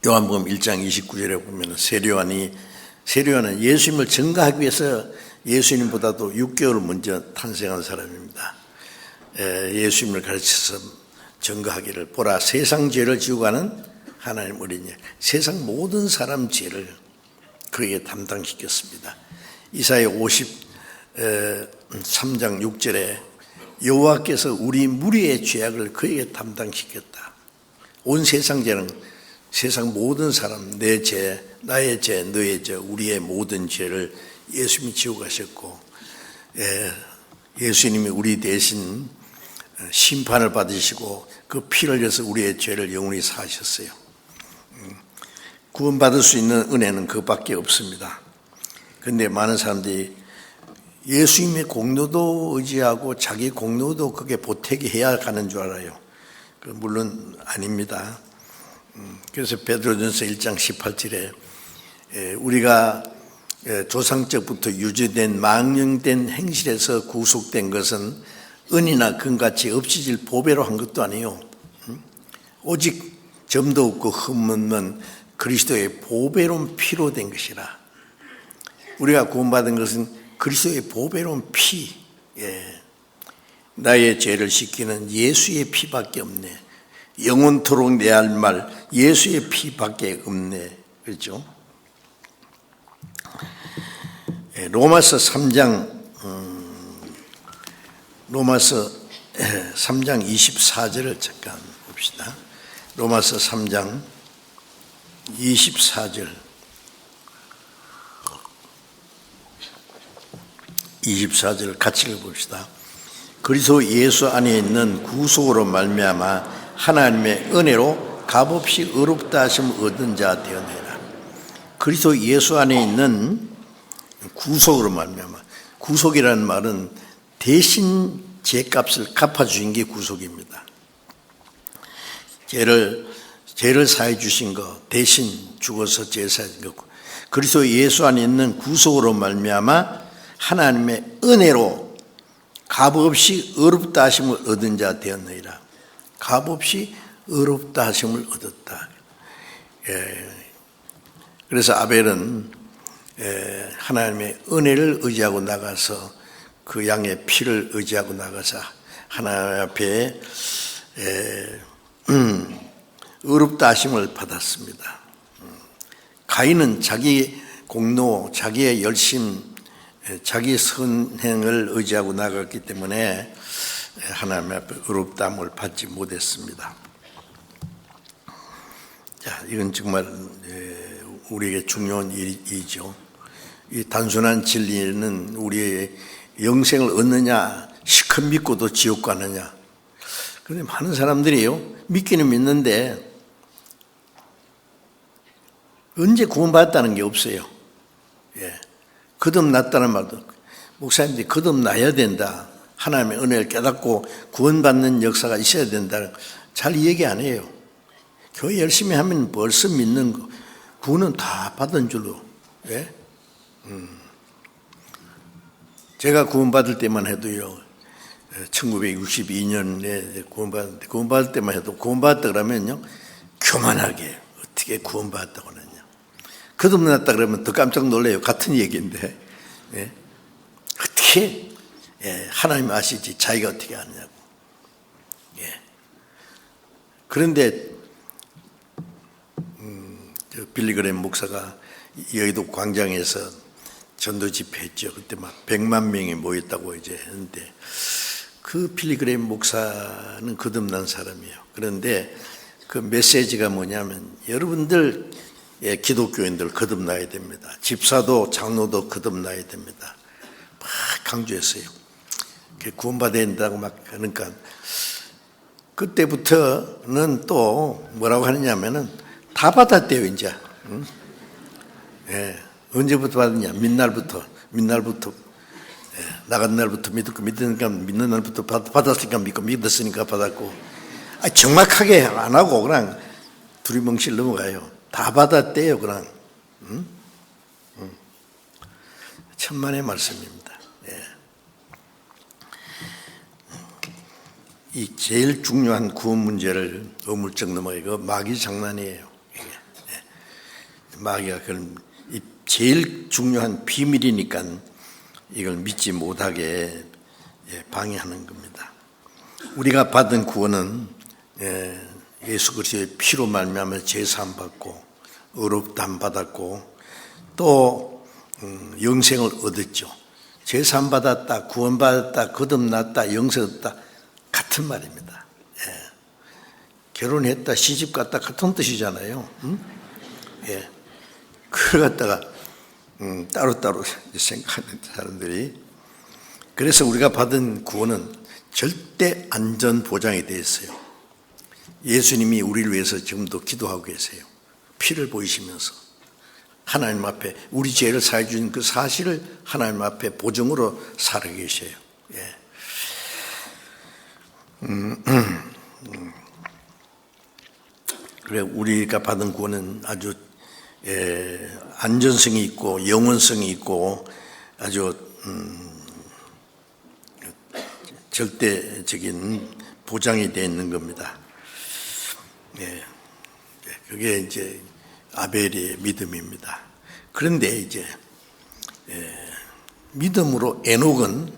Speaker 1: 요한복음 1장 29절에 보면 세례요한은 예수님을 증거하기 위해서 예수님보다도 6개월 먼저 탄생한 사람입니다. 예수님을 가르쳐서 증거하기를, 보라 세상 죄를 지고 가는 하나님 어린이, 세상 모든 사람 죄를 그에게 담당시켰습니다. 이사야 53장 6절에 여호와께서 우리 무리의 죄악을 그에게 담당시켰다. 온 세상 죄는 세상 모든 사람, 내 죄, 나의 죄, 너의 죄, 우리의 모든 죄를 예수님이 지고 가셨고, 예수님이 우리 대신 심판을 받으시고 그 피를 흘려서 우리의 죄를 영원히 사하셨어요. 구원받을 수 있는 은혜는 그밖에 없습니다. 그런데 많은 사람들이 예수님의 공로도 의지하고 자기 공로도 그게 보태게 해야 가는 줄 알아요. 물론 아닙니다. 그래서 베드로전서 1장 18절에 우리가 조상적부터 유지된 망령된 행실에서 구속된 것은 은이나 금같이 없어질 보배로 한 것도 아니요, 오직 점도 없고 흠없는 그리스도의 보배로운 피로 된 것이라. 우리가 구원받은 것은 그리스도의 보배로운 피, 나의 죄를 씻기는 예수의 피밖에 없네. 영원토록 내 할 말 예수의 피밖에 없네. 그렇죠? 로마서 3장 24절을 잠깐 봅시다. 로마서 3장 24절 24절 같이 읽어봅시다. 그리스도 예수 안에 있는 구속으로 말미암아 하나님의 은혜로 값없이 의롭다 하심을 얻은 자 되었느니라. 그리스도 예수 안에 있는 구속으로 말미암아, 구속이라는 말은 대신 죄값을 갚아주신 게 구속입니다. 죄를 사해 주신 거, 대신 죽어서 죄 사해 준 거. 그리스도 예수 안에 있는 구속으로 말미암아 하나님의 은혜로 값없이 의롭다 하심을 얻은 자 되었느니라. 값없이 의롭다 하심을 얻었다. 그래서 아벨은 하나님의 은혜를 의지하고 나가서 그 양의 피를 의지하고 나가서 하나님 앞에 의롭다 하심을 받았습니다. 가인은 자기 공로, 자기의 열심, 자기 선행을 의지하고 나갔기 때문에 하나님 앞에 의롭다함을 받지 못했습니다. 자, 이건 정말 우리에게 중요한 일이죠. 이 단순한 진리는 우리의 영생을 얻느냐, 시컷 믿고도 지옥 가느냐. 그런데 많은 사람들이요, 믿기는 믿는데 언제 구원받았다는 게 없어요. 거듭났다는 말도, 목사님들이 거듭나야 된다, 하나님의 은혜를 깨닫고 구원받는 역사가 있어야 된다, 잘 얘기 안 해요. 교회 열심히 하면 벌써 믿는 거, 구원은 다 받은 줄로. 제가 구원받을 때만 해도요, 1962년에 구원받았는데, 구원받을 때만 해도 구원받았다 그러면요, 교만하게 어떻게 구원받았다고 하느냐. 거듭났다 그러면 더 깜짝 놀래요. 같은 얘기인데, 어떻게 하나님 아시지 자기가 어떻게 아느냐고. 그런데 빌리그램 목사가 여의도 광장에서 전도 집회했죠. 그때 막 100만 명이 모였다고 이제 했는데, 그 빌리그램 목사는 거듭난 사람이에요. 그런데 그 메시지가 뭐냐면, 여러분들 기독교인들 거듭나야 됩니다. 집사도 장로도 거듭나야 됩니다. 막 강조했어요. 구원받아야 된다고 막 하니까, 그때부터는 또 뭐라고 하느냐면은 다 받았대요, 이제. 언제부터 받았냐? 민날부터 나간 날부터 믿었고, 믿으니까 믿는 날부터 받았으니까 믿고, 믿었으니까 받았고. 정확하게 안 하고 그냥 두리뭉실 넘어가요. 다 받았대요, 그냥. 천만의 말씀입니다. 이 제일 중요한 구원 문제를 어물쩍 넘어가고, 마귀 장난이에요. 마귀가 그런 제일 중요한 비밀이니까 이걸 믿지 못하게 방해하는 겁니다. 우리가 받은 구원은 예수 그리스도의 피로 말미암아 제사함 받고 의롭다함 받았고, 또 영생을 얻었죠. 제사함 받았다, 구원 받았다, 거듭났다, 영생 얻었다, 같은 말입니다. 결혼했다, 시집 갔다 같은 뜻이잖아요. 응? 예. 그걸 갖다가 따로따로 생각하는 사람들이. 그래서 우리가 받은 구원은 절대 안전 보장이 되어 있어요. 예수님이 우리를 위해서 지금도 기도하고 계세요. 피를 보이시면서 하나님 앞에 우리 죄를 사해 주신 그 사실을 하나님 앞에 보증으로 살아 계셔요. 예. 그래, 우리가 받은 구원은 아주 안전성이 있고 영원성이 있고 아주 절대적인 보장이 되어 있는 겁니다. 예. 그게 이제 아벨의 믿음입니다. 그런데 이제 믿음으로 에녹은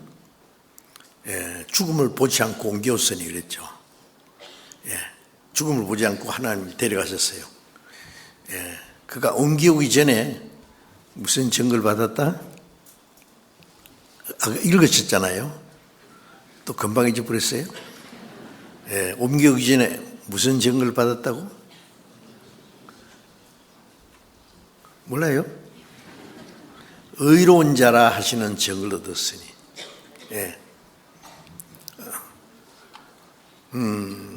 Speaker 1: 죽음을 보지 않고 옮겨오으니 그랬죠. 죽음을 보지 않고 하나님을 데려가셨어요. 그가 옮겨오기 전에 무슨 증거를 받았다? 아까 읽으셨잖아요. 또 금방 잊어버렸어요. 옮겨오기 전에 무슨 증거를 받았다고? 몰라요? 의로운 자라 하시는 증거를 얻었으니.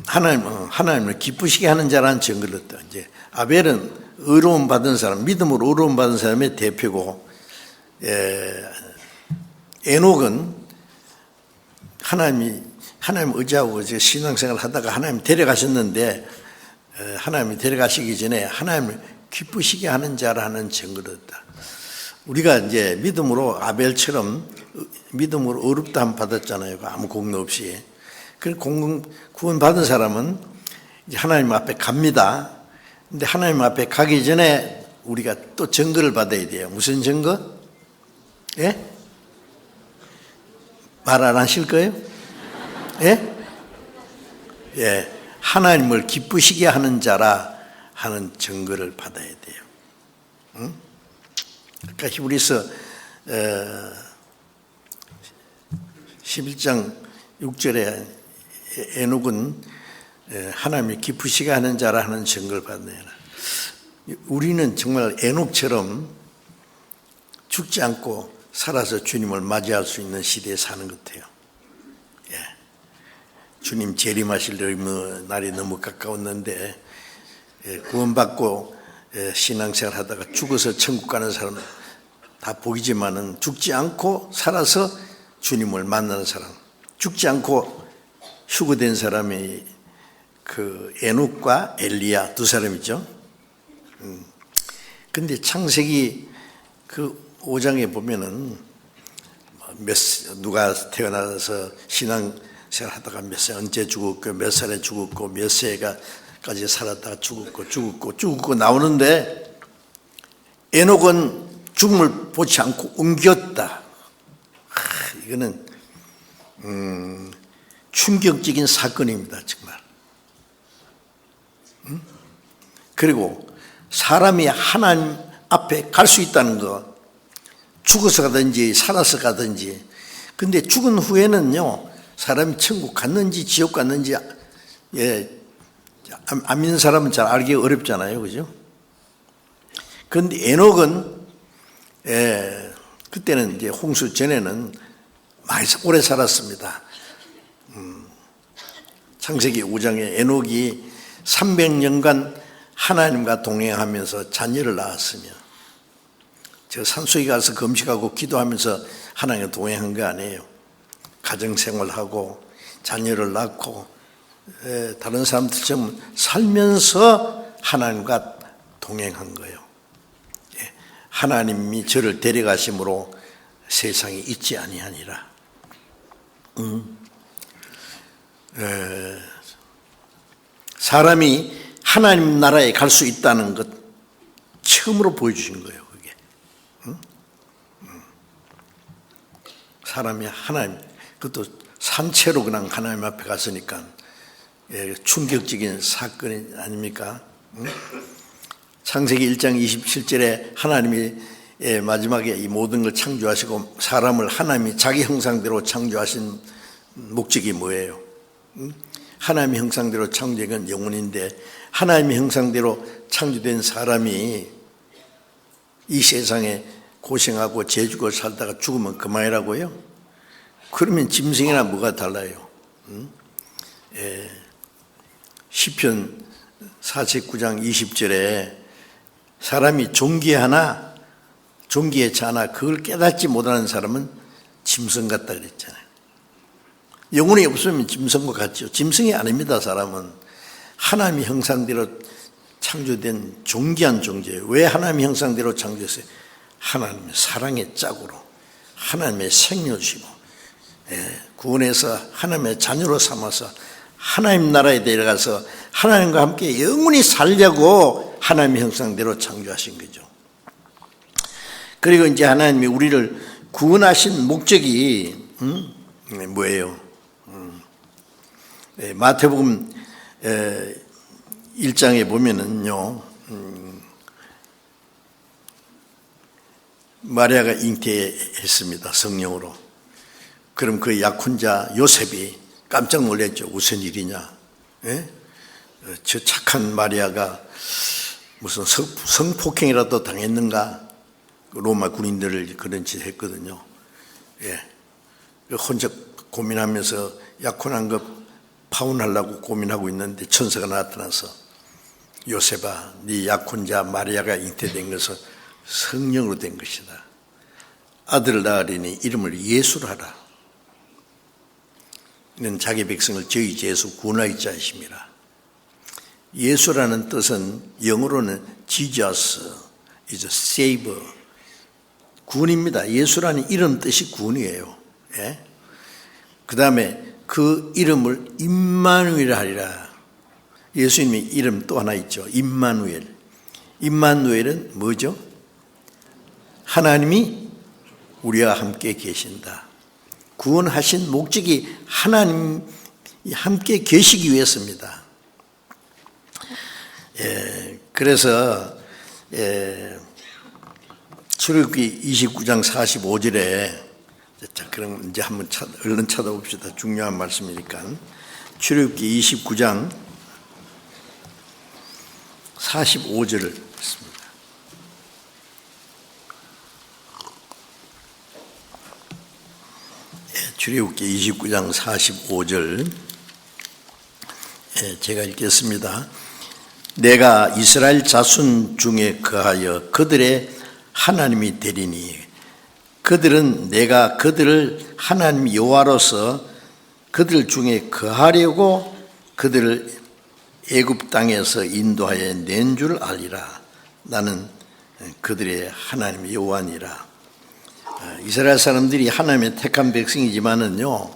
Speaker 1: 하나님을 기쁘시게 하는 자라는 증거를 얻다. 이제 아벨은 의로움 받은 사람, 믿음으로 의로움 받은 사람의 대표고, 에녹은 하나님 의지하고 신앙생활을 하다가 하나님 데려가셨는데, 하나님이 데려가시기 전에 하나님을 기쁘시게 하는 자라는 증거를 얻다. 우리가 이제 믿음으로 아벨처럼 믿음으로 의롭다함 받았잖아요. 아무 공로 없이. 그 구원 받은 사람은 이제 하나님 앞에 갑니다. 근데 하나님 앞에 가기 전에 우리가 또 증거를 받아야 돼요. 무슨 증거? 예? 말 안 하실 거예요? 예? 예. 하나님을 기쁘시게 하는 자라 하는 증거를 받아야 돼요. 응? 그러니까 히브리서 11장 6절에 에녹은 하나님이 기쁘시게 하는 자라 하는 증거를 받네요. 우리는 정말 에녹처럼 죽지 않고 살아서 주님을 맞이할 수 있는 시대에 사는 것 같아요. 주님 재림하실 날이 너무 가까웠는데 구원받고 신앙생활 하다가 죽어서 천국 가는 사람 다 보이지만은 죽지 않고 살아서 주님을 만나는 사람, 죽지 않고 휴거된 사람이 그 에녹과 엘리야 두 사람이죠. 근데 창세기 그 5장에 보면은 누가 태어나서 신앙생활 하다가 몇 살 언제 죽었고 몇 살에 죽었고 몇 세까지 살았다가 죽었고 나오는데 에녹은 죽음을 보지 않고 옮겼다. 이거는 충격적인 사건입니다. 정말. 그리고 사람이 하나님 앞에 갈 수 있다는 거, 죽어서 가든지 살아서 가든지. 근데 죽은 후에는요, 사람이 천국 갔는지 지옥 갔는지 안 믿는 사람은 잘 알기 어렵잖아요. 그죠? 그런데 에녹은 그때는 이제 홍수 전에는 많이 오래 살았습니다. 창세기 5장에 에녹이 300년간 하나님과 동행하면서 자녀를 낳았으며, 저 산속에 가서 금식하고 기도하면서 하나님과 동행한 거 아니에요. 가정생활하고 자녀를 낳고 다른 사람들처럼 살면서 하나님과 동행한 거예요. 하나님이 저를 데려가심으로 세상에 있지 아니하니라. 사람이 하나님 나라에 갈 수 있다는 것 처음으로 보여주신 거예요. 그게 사람이 하나님, 그것도 산채로 그냥 하나님 앞에 갔으니까 충격적인 사건이 아닙니까? 창세기 1장 27절에 하나님이 마지막에 이 모든 걸 창조하시고 사람을 하나님이 자기 형상대로 창조하신 목적이 뭐예요? 하나님의 형상대로 창조된 건 영혼인데 하나님의 형상대로 창조된 사람이 이 세상에 고생하고 죄지고 살다가 죽으면 그만이라고요? 그러면 짐승이나 뭐가 달라요? 시편 49장 20절에 사람이 존귀하나 존귀에 차나 그걸 깨닫지 못하는 사람은 짐승 같다 그랬잖아요. 영혼이 없으면 짐승과 같죠. 짐승이 아닙니다. 사람은 하나님의 형상대로 창조된 존귀한 존재예요. 왜 하나님의 형상대로 창조했어요? 하나님의 사랑의 짝으로 하나님의 생명주시고 구원해서 하나님의 자녀로 삼아서 하나님 나라에 데려가서 하나님과 함께 영원히 살려고 하나님의 형상대로 창조하신 거죠. 그리고 이제 하나님이 우리를 구원하신 목적이 뭐예요? 마태복음 1장에 보면은요, 마리아가 잉태했습니다. 성령으로. 그럼 그 약혼자 요셉이 깜짝 놀랐죠. 무슨 일이냐? 저 착한 마리아가 무슨 성폭행이라도 당했는가? 로마 군인들을 그런 짓 했거든요. 혼자 고민하면서 약혼한 것 파혼하려고 고민하고 있는데 천사가 나타나서 요셉아, 네 약혼자 마리아가 잉태된 것은 성령으로 된 것이다. 아들을 낳으리니 이름을 예수로 하라. 이는 자기 백성을 저희 죄에서 구원할 자이심이라. 예수라는 뜻은 영어로는 Jesus is a savior, 구원입니다. 예수라는 이름 뜻이 구원이에요. 그 다음에 그 이름을 임마누엘 하리라. 예수님의 이름 또 하나 있죠. 임마누엘. 임마누엘은 뭐죠? 하나님이 우리와 함께 계신다. 구원하신 목적이 하나님 함께 계시기 위해서입니다. 그래서 출애굽기 29장 45절에 자, 그럼 이제 한번 얼른 찾아봅시다. 중요한 말씀이니까. 출애굽기 29장 45절을 했습니다. 출애굽기 29장 45절 제가 읽겠습니다. 내가 이스라엘 자손 중에 거하여 그들의 하나님이 되리니 그들은 내가 그들을 하나님 여호와로서 그들 중에 거하려고 그들을 애굽 땅에서 인도하여 낸 줄 알리라. 나는 그들의 하나님 여호와니라. 이스라엘 사람들이 하나님의 택한 백성이지만은요,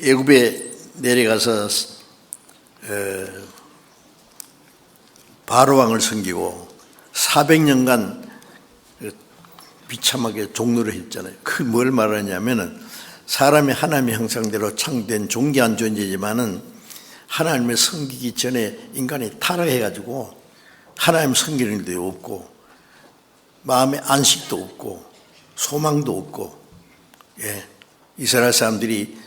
Speaker 1: 애굽에 내려가서 바로 왕을 섬기고 400년간 비참하게 종노를 했잖아요. 그 뭘 말하냐면은 사람이 하나님의 형상대로 창조된 존귀한 존재지만은 하나님을 섬기기 전에 인간이 타락해가지고 하나님 섬기는 일도 없고 마음의 안식도 없고 소망도 없고, 이스라엘 사람들이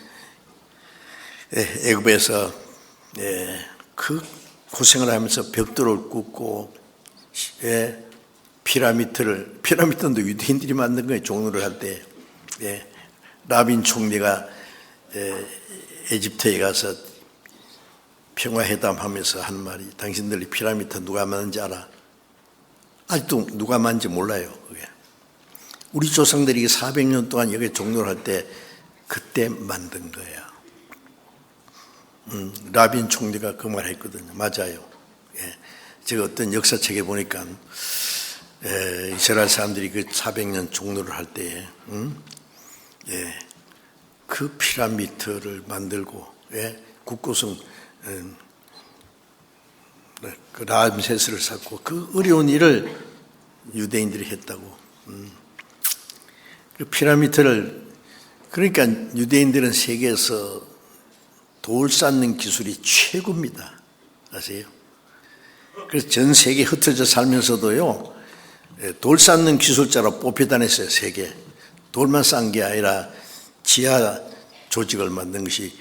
Speaker 1: 애굽에서 그 고생을 하면서 벽돌을 굽고 피라미드도 유대인들이 만든 거예요. 종로를 할 때. 라빈 총리가 에집트에 가서 평화회담하면서 한 말이, 당신들이 피라미드 누가 만든지 알아? 아직도 누가 만든지 몰라요. 그게. 우리 조상들이 400년 동안 여기 종로를 할 때 그때 만든 거야. 라빈 총리가 그 말 했거든요. 맞아요. 제가 어떤 역사책에 보니까 이스라엘 사람들이 그 400년 종로를 할 때에 그 피라미드를 만들고 국고성 그 라암세스를 쌓고 그 어려운 일을 유대인들이 했다고. 그 피라미드를, 그러니까 유대인들은 세계에서 돌 쌓는 기술이 최고입니다. 아세요? 그래서 전 세계에 흩어져 살면서도요, 돌 쌓는 기술자로 뽑혀 다녔어요. 세계. 돌만 쌓은 게 아니라 지하 조직을 만든 것이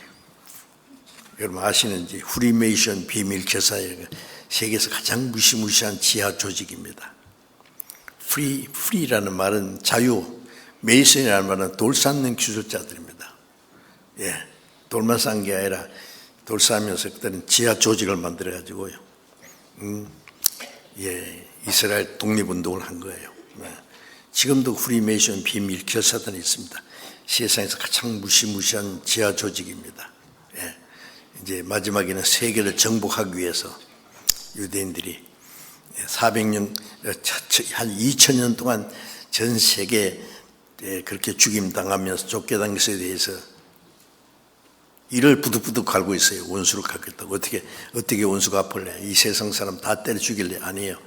Speaker 1: 여러분 아시는지 프리메이션 비밀 교사예요. 세계에서 가장 무시무시한 지하 조직입니다. 프리라는 말은 자유, 메이슨이라는 말은 돌 쌓는 기술자들입니다. 예, 돌만 쌓은 게 아니라 돌 쌓으면서 그때는 지하 조직을 만들어 가지고요. 예, 이스라엘 독립운동을 한 거예요. 네. 지금도 프리메이션 비밀 결사단이 있습니다. 세상에서 가장 무시무시한 지하 조직입니다. 예, 이제 마지막에는 세계를 정복하기 위해서 유대인들이 400년, 한 2000년 동안 전 세계에 그렇게 죽임당하면서 쫓겨난 것에 대해서 이를 부득부득 갈고 있어요. 원수를 갚겠다고. 어떻게 원수가 갚을래? 이 세상 사람 다 때려 죽일래? 아니에요.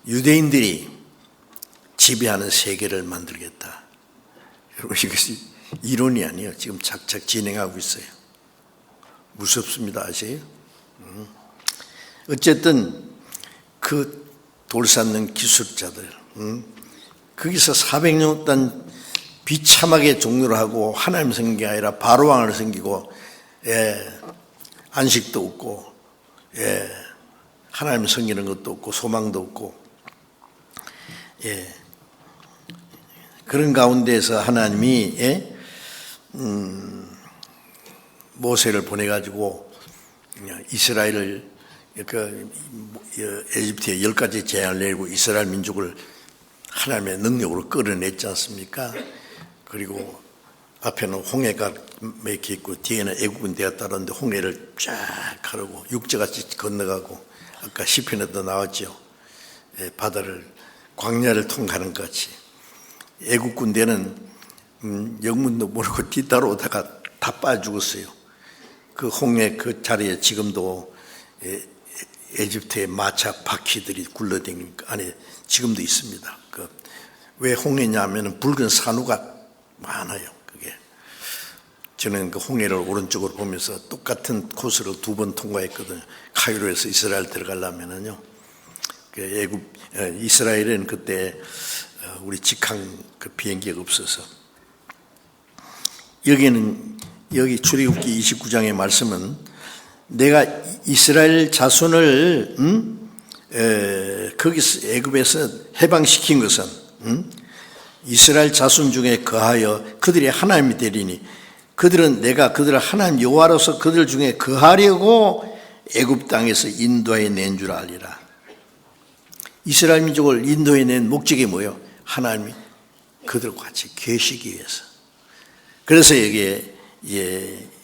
Speaker 1: 유대인들이 지배하는 세계를 만들겠다. 여러분, 이것이 이론이 아니에요. 지금 착착 진행하고 있어요. 무섭습니다. 아세요? 어쨌든 그 돌 쌓는 기술자들, 거기서 400년 동안 비참하게 종료를 하고 하나님 섬긴 게 아니라 바로왕을 섬기고, 예, 안식도 없고, 예, 하나님 섬기는 것도 없고 소망도 없고, 예, 그런 가운데서 하나님이, 예, 모세를 보내가지고 이스라엘을 에집트에 10가지 제한을 내리고 이스라엘 민족을 하나님의 능력으로 끌어냈지 않습니까? 그리고 앞에는 홍해가 맥혀 있고 뒤에는 애국군대가 따르는데 홍해를 쫙 가르고 육지같이 건너가고, 아까 시편에도 나왔죠. 바다를 광야를 통과하는 것 같이 애국군대는 영문도 모르고 뒤따라오다가 다 빠져 죽었어요. 그 홍해 그 자리에 지금도 에집트의 마차 바퀴들이 굴러다니는 안에 지금도 있습니다. 왜 홍해냐면은 붉은 산호가 많아요. 그게 저는 그 홍해를 오른쪽으로 보면서 똑같은 코스로 2번 통과했거든요. 카이로에서 이스라엘 들어가려면은요. 이스라엘은 그때 우리 직항 그 비행기가 없어서, 여기 출애굽기 29장의 말씀은 내가 이스라엘 자손을 거기서 애굽에서 해방시킨 것은 이스라엘 자손 중에 거하여 그들이 하나님이 되리니 그들은 내가 그들을 하나님 여호와로서 그들 중에 거하려고 애굽 땅에서 인도해 낸 줄 알리라. 이스라엘 민족을 인도해 낸 목적이 뭐예요? 하나님이 그들과 같이 계시기 위해서. 그래서 여기에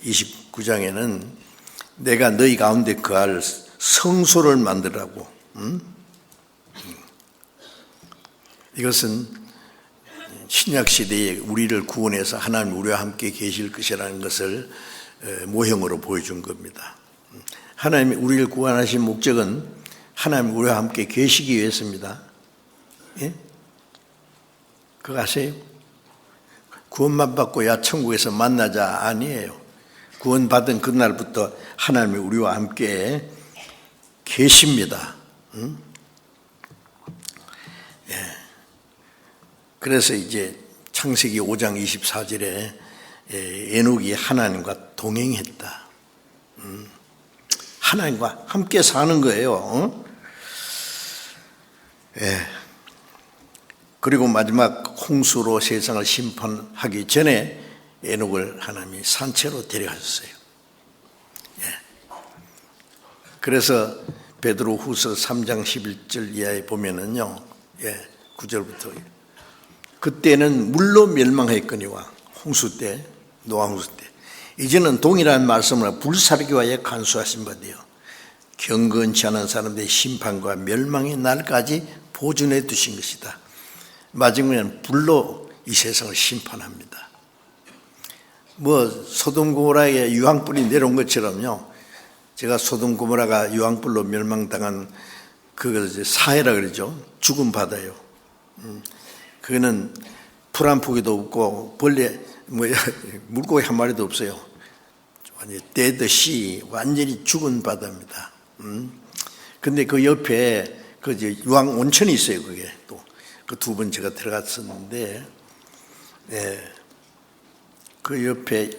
Speaker 1: 29장에는 내가 너희 가운데 거할 성소를 만들라고. 이것은 신약 시대에 우리를 구원해서 하나님 우리와 함께 계실 것이라는 것을 모형으로 보여준 겁니다. 하나님이 우리를 구원하신 목적은 하나님 우리와 함께 계시기 위해서입니다. 예? 그거 아세요? 구원만 받고 야 천국에서 만나자 아니에요. 구원받은 그날부터 하나님이 우리와 함께 계십니다. 예. 그래서 이제 창세기 5장 24절에 에녹이 하나님과 동행했다. 하나님과 함께 사는 거예요. 예. 그리고 마지막 홍수로 세상을 심판하기 전에 에녹을 하나님이 산채로 데려가셨어요. 예. 그래서 베드로후서 3장 11절 이하에 보면은요, 9절부터 그때는 물로 멸망했거니와 홍수 때, 노아 홍수 때 이제는 동일한 말씀을 불사르기와에 간수하신 바 되어 경건치 않은 사람들의 심판과 멸망의 날까지 보존해 두신 것이다. 마지막에는 불로 이 세상을 심판합니다. 소돔 고모라에 유황불이 내려온 것처럼요, 제가 소돔 고모라가 유황불로 멸망당한 그걸 사해라 그러죠. 죽은 바다요. 그거는 풀 한 포기도 없고 벌레 물고기 한 마리도 없어요. 완전히 데드시, 완전히 죽은 바다입니다. 근데 그 옆에 그 유황 온천이 있어요. 그게 또 그 2번 제가 들어갔었는데, 그 옆에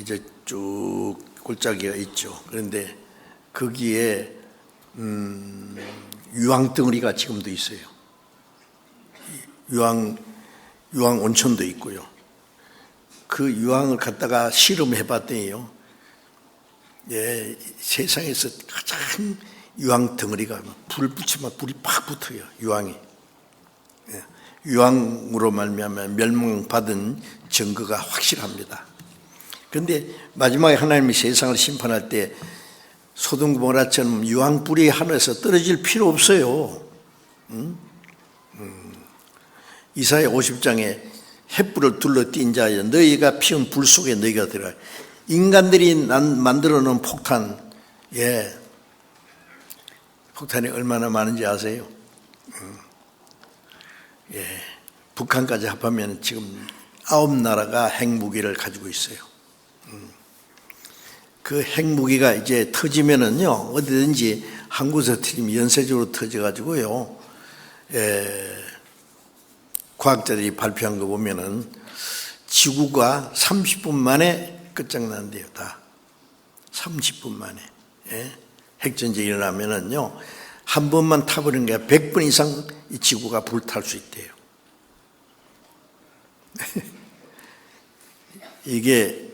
Speaker 1: 이제 쭉 골짜기가 있죠. 그런데 거기에 유황 덩어리가 지금도 있어요. 유황 온천도 있고요. 그 유황을 갖다가 실험해 봤더니요, 예, 세상에서 가장 유황 덩어리가 불 붙이면 불이 팍 붙어요. 유황이. 예, 유황으로 말미암아 멸망받은 증거가 확실합니다. 그런데 마지막에 하나님이 세상을 심판할 때 소돔 고모라처럼 유황불이 하늘에서 떨어질 필요 없어요. 이사야 50장에 햇불을 둘러 띈 자여 너희가 피운 불 속에 너희가 들어가. 인간들이 만들어 놓은 폭탄, 예, 폭탄이 얼마나 많은지 아세요? 예, 북한까지 합하면 지금 9나라가 핵무기를 가지고 있어요. 그 핵무기가 이제 터지면은요, 어디든지 한 곳에 터지면 연쇄적으로 터져가지고요, 과학자들이 발표한 거 보면은 지구가 30분 만에 끝장난대요, 다. 30분 만에. 예? 핵전쟁이 일어나면은요, 한 번만 타버리는 게 100번 이상 이 지구가 불탈 수 있대요. 이게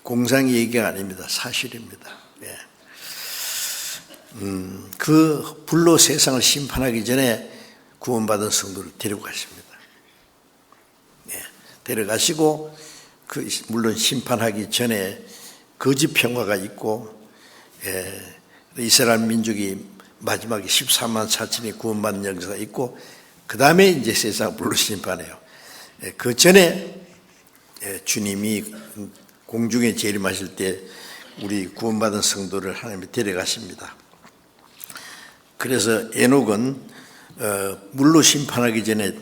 Speaker 1: 공상 얘기가 아닙니다. 사실입니다. 예. 그 불로 세상을 심판하기 전에 구원받은 성도를 데리고 가십니다. 예. 데려가시고, 물론 심판하기 전에 거짓 평화가 있고, 예. 이스라엘 민족이 마지막에 14만 4천이 구원받는 역사가 있고, 그 다음에 이제 세상 불로 심판해요. 예. 그 전에 주님이 공중에 재림하실 때 우리 구원받은 성도를 하나님이 데려가십니다. 그래서 에녹은 물로 심판하기 전에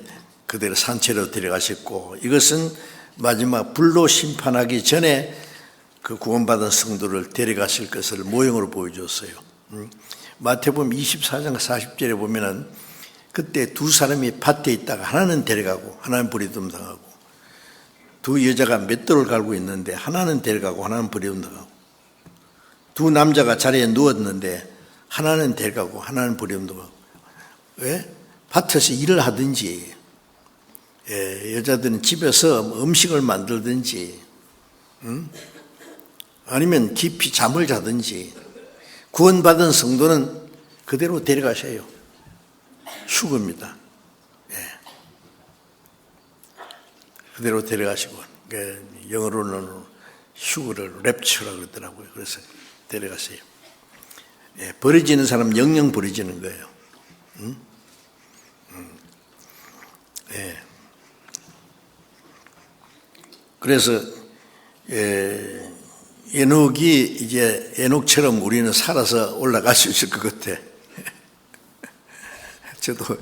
Speaker 1: 그대로 산채로 데려가셨고, 이것은 마지막 불로 심판하기 전에 그 구원받은 성도를 데려가실 것을 모형으로 보여줬어요. 마태복음 24장 40절에 보면은 그때 두 사람이 밭에 있다가 하나는 데려가고 하나는 버리둠 당하고, 두 여자가 맷돌을 갈고 있는데 하나는 데려가고 하나는 버리둠 당하고, 두 남자가 자리에 누웠는데 하나는 데려가고 하나는 버리둠 당하고. 왜? 밭에서 일을 하든지, 여자들은 집에서 음식을 만들든지, 아니면 깊이 잠을 자든지, 구원받은 성도는 그대로 데려가셔요. 휴거입니다. 그대로 데려가시고, 영어로는 휴거를 랩처라고 그러더라고요. 그래서 데려가세요. 버려지는 사람 영영 버려지는 거예요. 그래서 에녹이 이제 에녹처럼 우리는 살아서 올라갈 수 있을 것 같아. 저도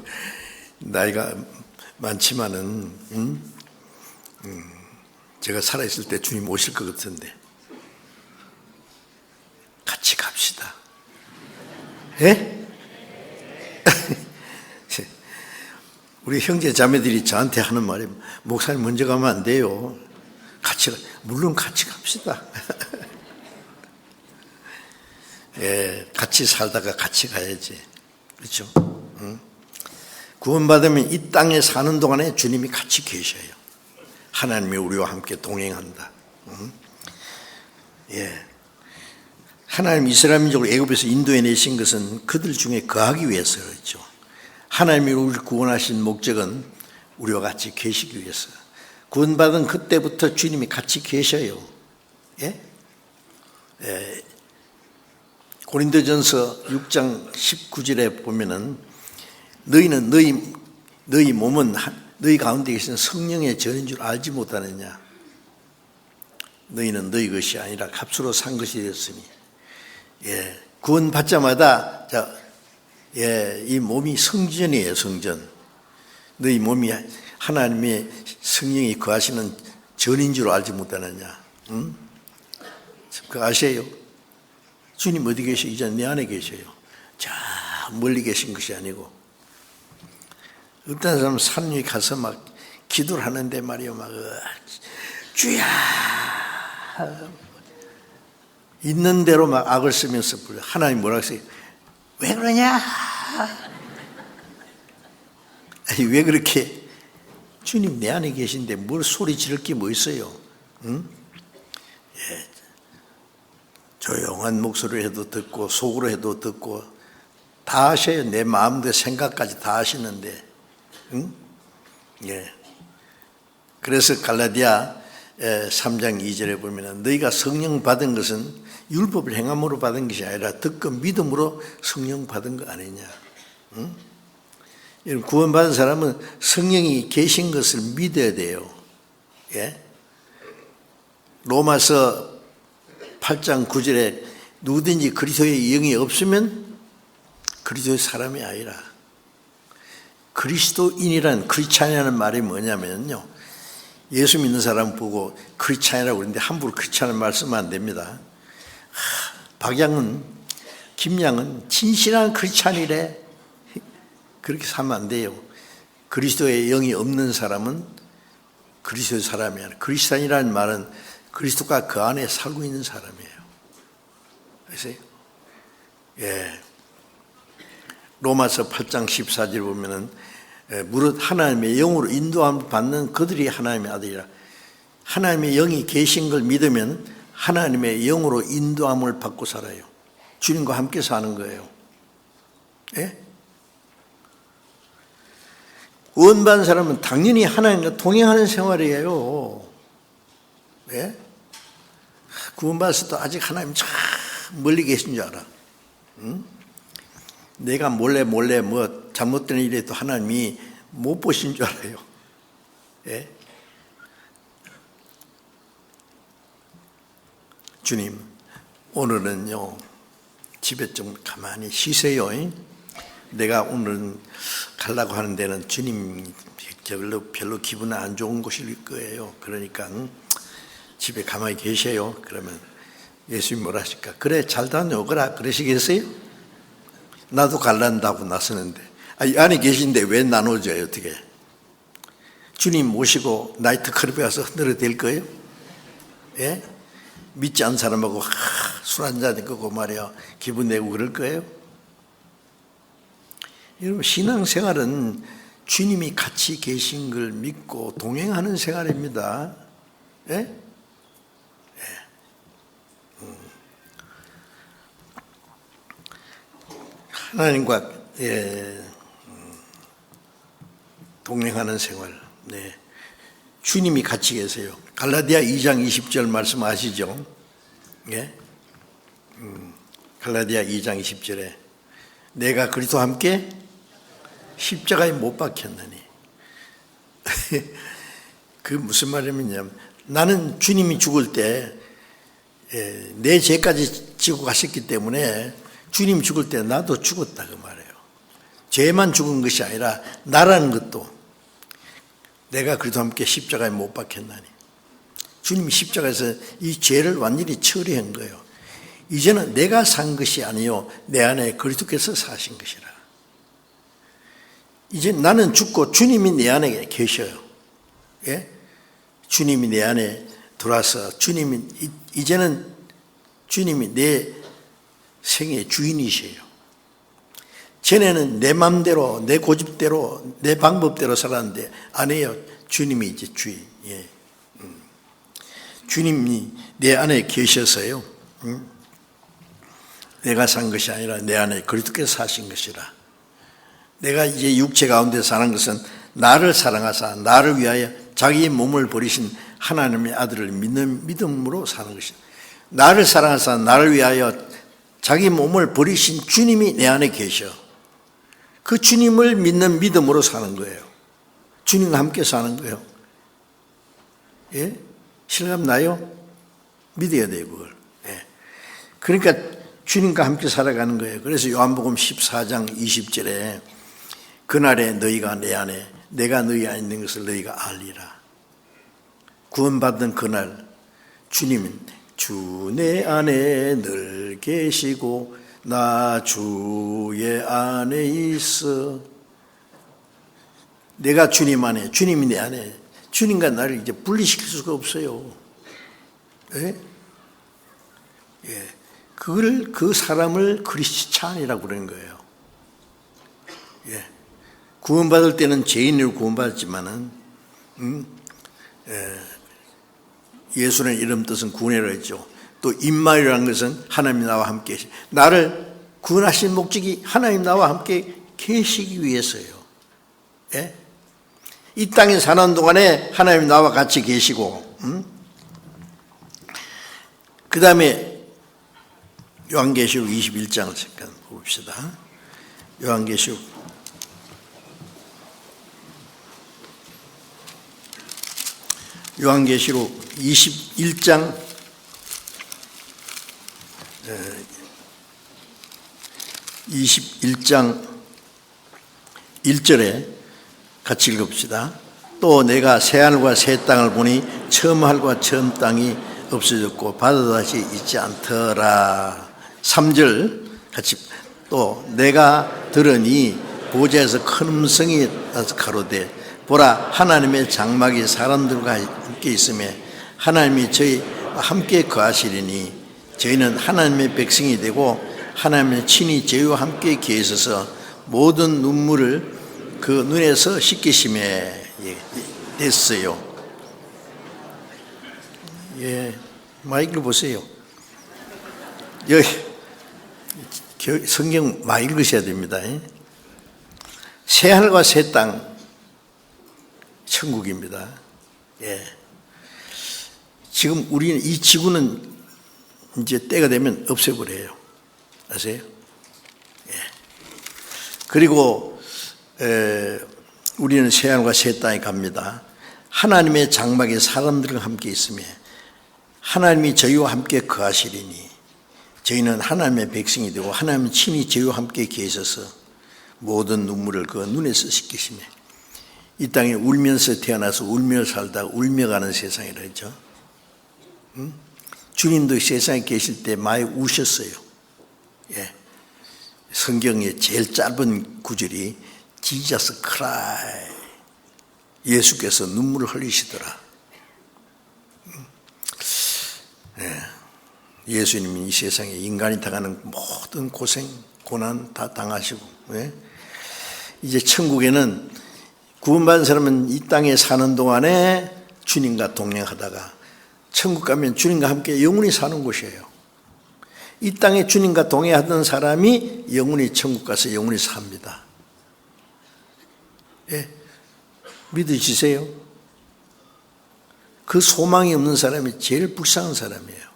Speaker 1: 나이가 많지만은 제가 살아있을 때 주님 오실 것 같은데 같이 갑시다. 예? 우리 형제 자매들이 저한테 하는 말이, 목사님 먼저 가면 안 돼요. 물론 같이 갑시다. 예, 같이 살다가 같이 가야지. 그렇죠? 구원받으면 이 땅에 사는 동안에 주님이 같이 계셔요. 하나님이 우리와 함께 동행한다. 예. 하나님 이스라엘 민족을 애굽에서 인도해 내신 것은 그들 중에 거하기 위해서였죠. 하나님이 우리를 구원하신 목적은 우리와 같이 계시기 위해서. 구원받은 그때부터 주님이 같이 계셔요. 예? 예. 고린도전서 6장 19절에 보면은 너희는 너희 몸은 너희 가운데 계신 성령의 전인 줄 알지 못하느냐. 너희는 너희 것이 아니라 값으로 산 것이 되었으니. 예. 구원 받자마자 이 몸이 성전이에요. 성전. 너희 몸이 하나님의 성령이 거하시는 전인 줄 알지 못하느냐. 그거 아세요? 주님 어디 계셔? 이제 내 안에 계셔요. 저 멀리 계신 것이 아니고. 어떤 사람은 산 위에 가서 막 기도를 하는데 말이요, 막 주야 있는 대로 막 악을 쓰면서 불러. 하나님 뭐라고 했어요? 왜 그러냐? 아니, 왜 그렇게 주님 내 안에 계신데 뭘 소리 지를 게 뭐 있어요? 응? 예. 조용한 목소리로 해도 듣고 속으로 해도 듣고 다 하셔요. 내 마음대 생각까지 다 하시는데, 응? 예. 그래서 갈라디아 3장 2절에 보면 너희가 성령 받은 것은 율법을 행함으로 받은 것이 아니라 듣고 믿음으로 성령 받은 거 아니냐. 응? 구원받은 사람은 성령이 계신 것을 믿어야 돼요. 예? 로마서 8장 9절에 누구든지 그리스도의 영이 없으면 그리스도의 사람이 아니라, 그리스도인이란 크리스찬이라는 말이 뭐냐면요, 예수 믿는 사람 보고 크리스찬이라고 그러는데 함부로 크리스찬을 말씀하면 안 됩니다. 박양은, 김양은 진실한 크리스찬이래. 그렇게 살면 안 돼요. 그리스도의 영이 없는 사람은 그리스도의 사람이 아니라, 크리스찬이라는 말은 그리스도가 그 안에 살고 있는 사람이에요. 아세요? 예. 로마서 8장 14절 보면은 무릇 하나님의 영으로 인도함을 받는 그들이 하나님의 아들이라. 하나님의 영이 계신 걸 믿으면 하나님의 영으로 인도함을 받고 살아요. 주님과 함께 사는 거예요. 예? 구원받은 사람은 당연히 하나님과 동행하는 생활이에요. 예? 구원받았어도 아직 하나님 참 멀리 계신 줄 알아. 응? 내가 몰래 뭐 잘못된 일에도 하나님이 못 보신 줄 알아요. 예? 주님, 오늘은요, 집에 좀 가만히 쉬세요. 내가 오늘은 가려고 하는 데는 주님 별로 기분 안 좋은 곳일 거예요. 그러니까 집에 가만히 계세요. 그러면 예수님 뭐라 하실까? 그래, 잘 다녀오거라. 그러시겠어요? 나도 갈란다고 나서는데, 안에 계신데 왜 나눠줘요? 어떻게? 주님 모시고 나이트 클럽에 가서 흔들어댈 거예요? 예? 믿지 않는 사람하고 술 한잔 끄고 말이야 기분 내고 그럴 거예요? 여러분, 신앙생활은 주님이 같이 계신 걸 믿고 동행하는 생활입니다. 예? 예. 하나님과 동행하는 생활. 네. 주님이 같이 계세요. 갈라디아 2장 20절 말씀 아시죠? 예? 갈라디아 2장 20절에 내가 그리스도와 함께 십자가에 못 박혔느니. 그 무슨 말이냐면, 나는 주님이 죽을 때 내 죄까지 지고 가셨기 때문에 주님 죽을 때 나도 죽었다 그 말이에요. 죄만 죽은 것이 아니라 나라는 것도 내가 그리스도와 함께 십자가에 못 박혔나니. 주님이 십자가에서 이 죄를 완전히 처리한 거예요. 이제는 내가 산 것이 아니요 내 안에 그리스도께서 사신 것이라. 이제 나는 죽고 주님이 내 안에 계셔요. 예? 주님이 내 안에 들어와서 이제는 주님이 내 생의 주인이세요. 전에는 내 맘대로, 내 고집대로, 내 방법대로 살았는데 아니에요. 주님이 이제 주인. 예. 주님이 내 안에 계셔서요. 내가 산 것이 아니라 내 안에 그리스도께서 사신 것이라. 내가 이제 육체 가운데 사는 것은 나를 사랑하사 나를 위하여 자기의 몸을 버리신 하나님의 아들을 믿는 믿음으로 사는 것이다. 나를 사랑하사 나를 위하여 자기 몸을 버리신 주님이 내 안에 계셔. 그 주님을 믿는 믿음으로 사는 거예요. 주님과 함께 사는 거예요. 예? 실감 나요? 믿어야 돼요, 그걸. 예. 그러니까 주님과 함께 살아가는 거예요. 그래서 요한복음 14장 20절에 그날에 너희가 내 안에 내가 너희 안에 있는 것을 너희가 알리라. 구원받은 그날 주님은 주 내 안에 늘 계시고 나 주의 안에 있어. 내가 주님 안에, 주님이 내 안에. 주님과 나를 이제 분리시킬 수가 없어요. 예? 그 사람을 크리스찬이라고 그러는 거예요. 구원받을 때는 죄인으로 구원받았지만은, 예수의 이름 뜻은 구원이라고 했죠. 또 임마누엘이라는 것은 하나님이 나와 함께 나를 구원하신 목적이 하나님 나와 함께 계시기 위해서요. 이 땅에 사는 동안에 하나님 나와 같이 계시고, 그 다음에 요한계시록 21장을 잠깐 봅시다. 요한계시록 21장 1절에 같이 읽어봅시다. 또 내가 새하늘과 새 땅을 보니 처음 하늘과 처음 땅이 없어졌고 바다도 다시 있지 않더라. 3절 같이. 또 내가 들으니 보좌에서 큰 음성이 나서 가로되 보라, 하나님의 장막이 사람들과 함께 있음에 하나님이 저희와 함께 거하시리니 저희는 하나님의 백성이 되고 하나님의 친히 저희와 함께 계셔서 모든 눈물을 그 눈에서 씻기심에 됐어요. 마이크를 보세요. 여기 성경 많이 읽으셔야 됩니다. 새하늘과 새 땅, 천국입니다. 지금 우리는 이 지구는 이제 때가 되면 없애버려요. 아세요? 그리고 우리는 새하늘과 새 땅에 갑니다. 하나님의 장막에 사람들과 함께 있으며 하나님이 저희와 함께 거하시리니 저희는 하나님의 백성이 되고 하나님은 친히 저희와 함께 계셔서 모든 눈물을 그 눈에서 씻기시며 이 땅에 울면서 태어나서 울며 살다가 울며 가는 세상이라 했죠. 주님도 세상에 계실 때 많이 우셨어요. 성경의 제일 짧은 구절이 Jesus cry. 예수께서 눈물을 흘리시더라. 예수님이 이 세상에 인간이 당하는 모든 고생, 고난 다 당하시고, 이제 천국에는 구원받은 사람은 이 땅에 사는 동안에 주님과 동행하다가 천국 가면 주님과 함께 영원히 사는 곳이에요. 이 땅에 주님과 동행하던 사람이 영원히 천국 가서 영원히 삽니다. 믿으시세요? 그 소망이 없는 사람이 제일 불쌍한 사람이에요.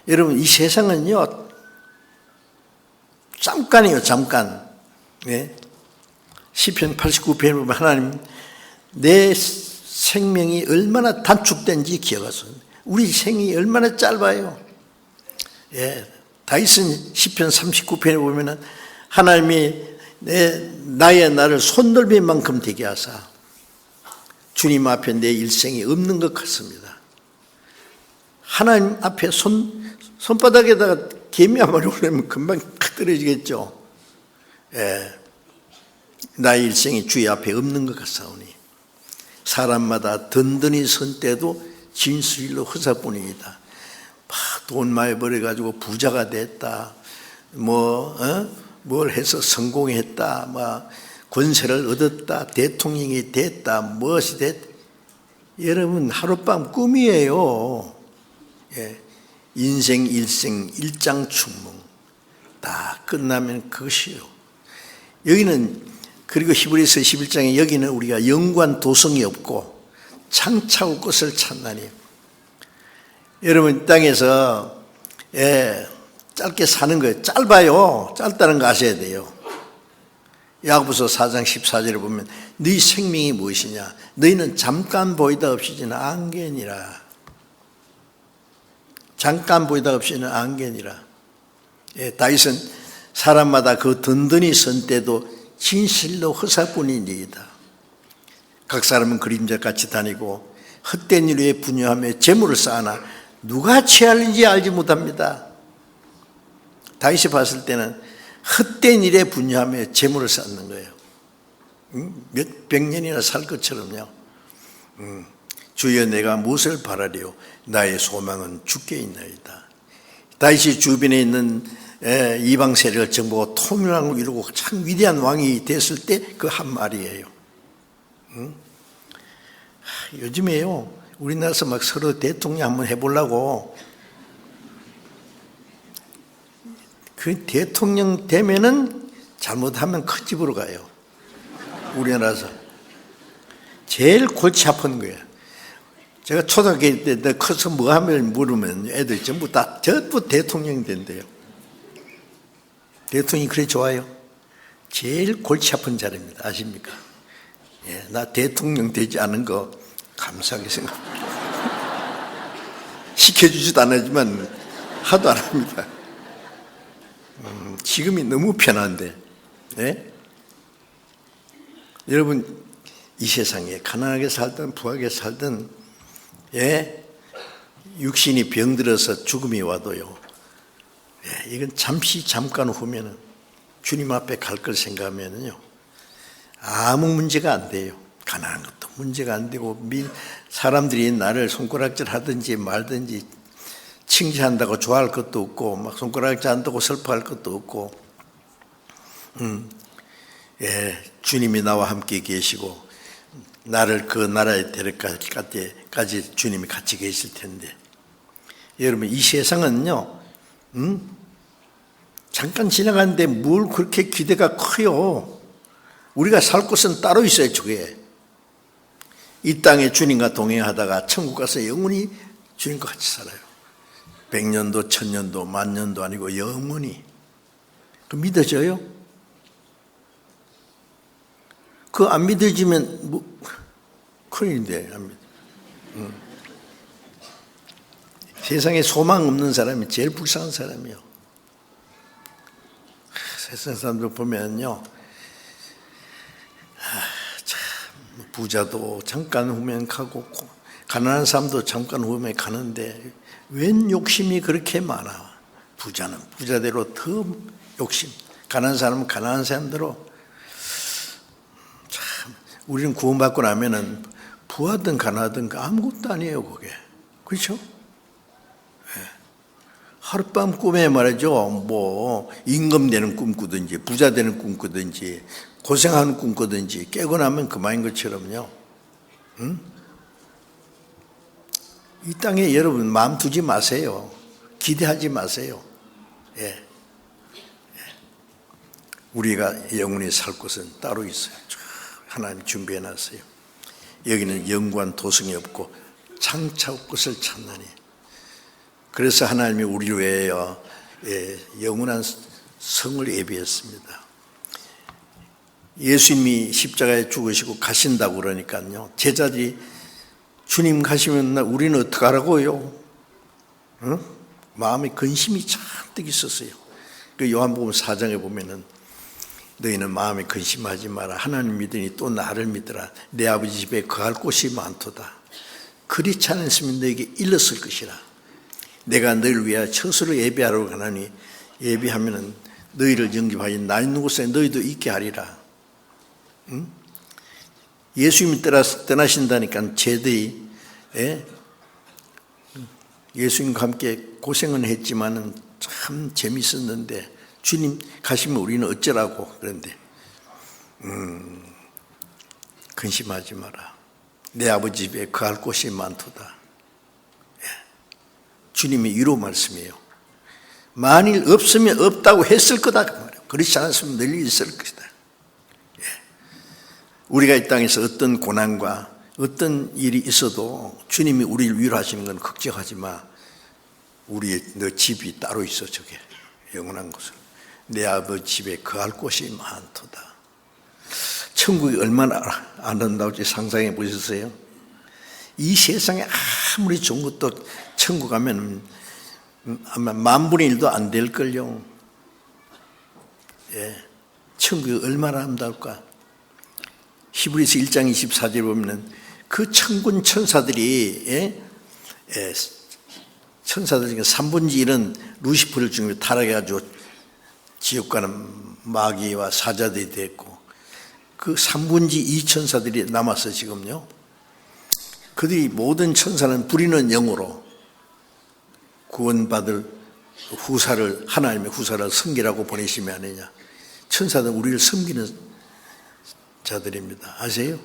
Speaker 1: 여러분, 이 세상은요, 잠깐이에요, 잠깐. 시편 89편에 보면 하나님, 내 생명이 얼마나 단축된지 기억하소서. 우리 생이 얼마나 짧아요. 다윗은 시편 39편에 보면 하나님이 나의 나를 손떨미만큼 되게 하사 주님 앞에 내 일생이 없는 것 같습니다. 하나님 앞에 손바닥에다가 개미 한 마리 올리면 금방 떨어지겠죠. 나의 일생이 주의 앞에 없는 것 같사오니 사람마다 든든히 선 때도 진실로 허사뿐이다. 돈 많이 벌어가지고 부자가 됐다. 뭘 해서 성공했다. 권세를 얻었다. 대통령이 됐다. 무엇이 됐다. 여러분, 하룻밤 꿈이에요. 인생 일생 일장춘몽 다 끝나면 그것이요. 여기는 그리고 히브리서 11장에 여기는 우리가 영관 도성이 없고 창차고 것을 찾나니. 여러분, 땅에서 짧게 사는 거예요. 짧아요. 짧다는 거 아셔야 돼요. 야고보서 4장 14절에 보면 너희 생명이 무엇이냐? 너희는 잠깐 보이다 없이는 안개니라. 잠깐 보이다 없이는 안개니라. 다윗은 사람마다 그 든든히 선 때도 진실로 허사뿐이니이다. 각 사람은 그림자같이 다니고 헛된 일에 분유하며 재물을 쌓아나 누가 취할는지 알지 못합니다. 다윗이 봤을 때는 헛된 일에 분유하며 재물을 쌓는 거예요. 몇 백년이나 살 것처럼요. 주여 내가 무엇을 바라리요? 나의 소망은 주께 있나이다. 다윗이 주변에 있는 이방 세력을 정복하고 통일왕국을 이루고 참 위대한 왕이 됐을 때 그 한 말이에요. 요즘에요, 우리나라에서 막 서로 대통령 한번 해보려고, 그 대통령 되면은 잘못하면 큰 집으로 가요. 우리나라에서. 제일 골치 아픈 거예요. 제가 초등학교 때 너 커서 뭐 하면 물으면 애들이 전부 대통령이 된대요. 대통령이 그래 좋아요? 제일 골치 아픈 자리입니다. 아십니까? 예, 나 대통령 되지 않은 거 감사하게 생각합니다. 시켜주지도 않았지만 하도 안 합니다. 지금이 너무 편한데, 예? 여러분, 이 세상에 가난하게 살든 부하게 살든, 예? 육신이 병들어서 죽음이 와도요, 예, 이건 잠깐 후면은 주님 앞에 갈 걸 생각하면은요, 아무 문제가 안 돼요. 가난한 것도 문제가 안 되고, 사람들이 나를 손가락질 하든지 말든지 칭찬한다고 좋아할 것도 없고, 막 손가락질 한다고 슬퍼할 것도 없고, 예, 주님이 나와 함께 계시고, 나를 그 나라에 데려갈 때까지 주님이 같이 계실 텐데, 여러분, 이 세상은요, 잠깐 지나가는데 뭘 그렇게 기대가 커요. 우리가 살 곳은 따로 있어요, 저게. 이 땅에 주님과 동행하다가 천국 가서 영원히 주님과 같이 살아요. 100년도, 1000년도, 10,000년도 아니고 영원히. 그 믿어져요? 그거 안 믿어지면 뭐 큰일인데, 안 믿어. 세상에 소망 없는 사람이 제일 불쌍한 사람이요. 세상 사람들 보면요, 참 부자도 잠깐 후면 가고 가난한 사람도 잠깐 후면 가는데 웬 욕심이 그렇게 많아. 부자는 부자대로 더 욕심, 가난한 사람은 가난한 사람대로. 참 우리는 구원받고 나면은 부하든 가난하든 아무것도 아니에요, 그게. 그렇죠? 하룻밤 꿈에 말이죠, 뭐 임금 되는 꿈 꾸든지 부자 되는 꿈 꾸든지 고생하는 꿈 꾸든지 깨고 나면 그만인 것처럼요. 이 땅에 여러분 마음 두지 마세요. 기대하지 마세요. 예. 우리가 영원히 살 곳은 따로 있어요. 하나님 준비해놨어요. 여기는 영구한 도성이 없고 장차 곳을 찾나니. 그래서 하나님이 우리를 위하여 영원한 성을 예비했습니다. 예수님이 십자가에 죽으시고 가신다고 그러니까요, 제자들이 주님 가시면 우리는 어떡하라고요? 응? 마음에 근심이 잔뜩 있었어요. 그 요한복음 4장에 보면은 너희는 마음에 근심하지 마라. 하나님 믿으니 또 나를 믿으라. 내 아버지 집에 거할 곳이 많도다. 그렇지 않았으면 너에게 일렀을 것이라. 내가 너희를 위하여 처소를 예비하러 가나니 예비하면은 너희를 영접하여 나 있는 곳에 너희도 있게 하리라. 응? 예수님이 떠나신다니까 제들이 예수님과 함께 고생은 했지만은 참 재밌었는데 주님 가시면 우리는 어쩌라고. 그런데 근심하지 마라. 내 아버지 집에 거할 곳이 많도다. 주님의 위로 말씀이에요. 만일 없으면 없다고 했을 거다 그 말이에요. 그렇지 않았으면 늘 있을 것이다. 우리가 이 땅에서 어떤 고난과 어떤 일이 있어도 주님이 우리를 위로하시는 건 걱정하지 마. 너 집이 따로 있어, 저게 영원한 곳은. 내 아버지 집에 거할 곳이 많도다. 천국이 얼마나 아름다울지 상상해 보셨어요? 이 세상에 아무리 좋은 것도 천국 가면 아마 10,000분의 1도 안 될걸요. 예, 천국이 얼마나 아름다울까. 히브리서 1장 24절에 보면 그 천군 천사들이 천사들 중에 3분의 1은 루시퍼를 중에 타락해가지고 지옥 가는 마귀와 사자들이 됐고, 그 3분의 2 천사들이 남아서 지금요, 그들이 모든 천사는 부리는 영으로 구원받을 하나님의 후사를 섬기라고 보내시면 아니냐. 천사들은 우리를 섬기는 자들입니다. 아세요?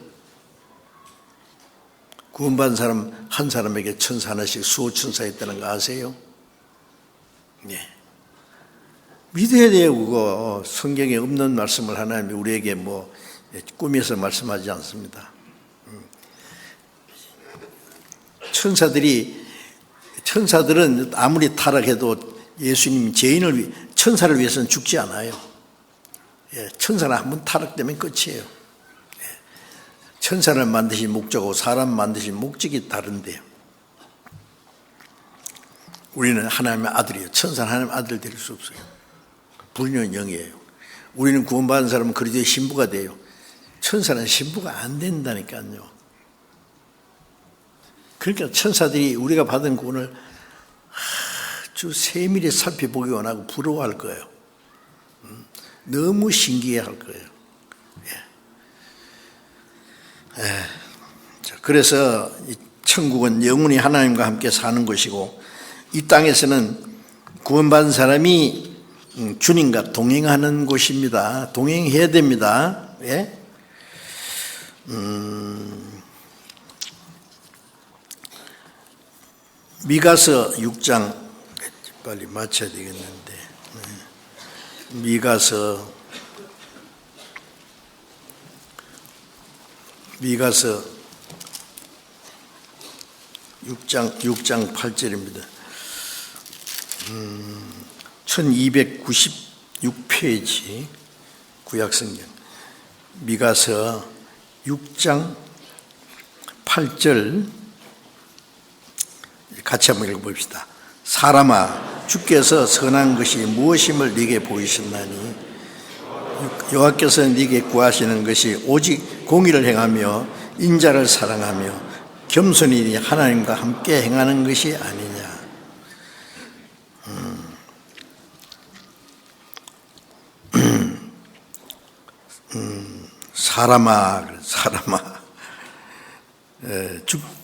Speaker 1: 구원받은 사람 한 사람에게 천사 하나씩 수호천사 있다는 거 아세요? 네. 믿어야 돼요. 그거 성경에 없는 말씀을 하나님이 우리에게 꾸며서 말씀하지 않습니다. 천사들은 아무리 타락해도 예수님 천사를 위해서는 죽지 않아요. 천사는 한번 타락되면 끝이에요. 천사를 만드신 목적하고 사람 만드신 목적이 다른데요. 우리는 하나님의 아들이에요. 천사는 하나님의 아들 될 수 없어요. 불륜 영이에요. 우리는 구원받은 사람은 그리스도의 신부가 돼요. 천사는 신부가 안 된다니까요. 그러니까 천사들이 우리가 받은 구원을 아주 세밀히 살펴보기 원하고 부러워할 거예요. 너무 신기해할 거예요. 그래서 천국은 영원히 하나님과 함께 사는 것이고, 이 땅에서는 구원받은 사람이 주님과 동행하는 곳입니다. 동행해야 됩니다. 미가서 6장 빨리 맞춰야 되겠는데, 미가서 6장 8절입니다. 1296페이지 구약성경 미가서 6장 8절 같이 한번 읽어봅시다. 사람아, 주께서 선한 것이 무엇임을 네게 보이셨나니 여호와께서 네게 구하시는 것이 오직 공의를 행하며 인자를 사랑하며 겸손히 하나님과 함께 행하는 것이 아니냐. 사람아,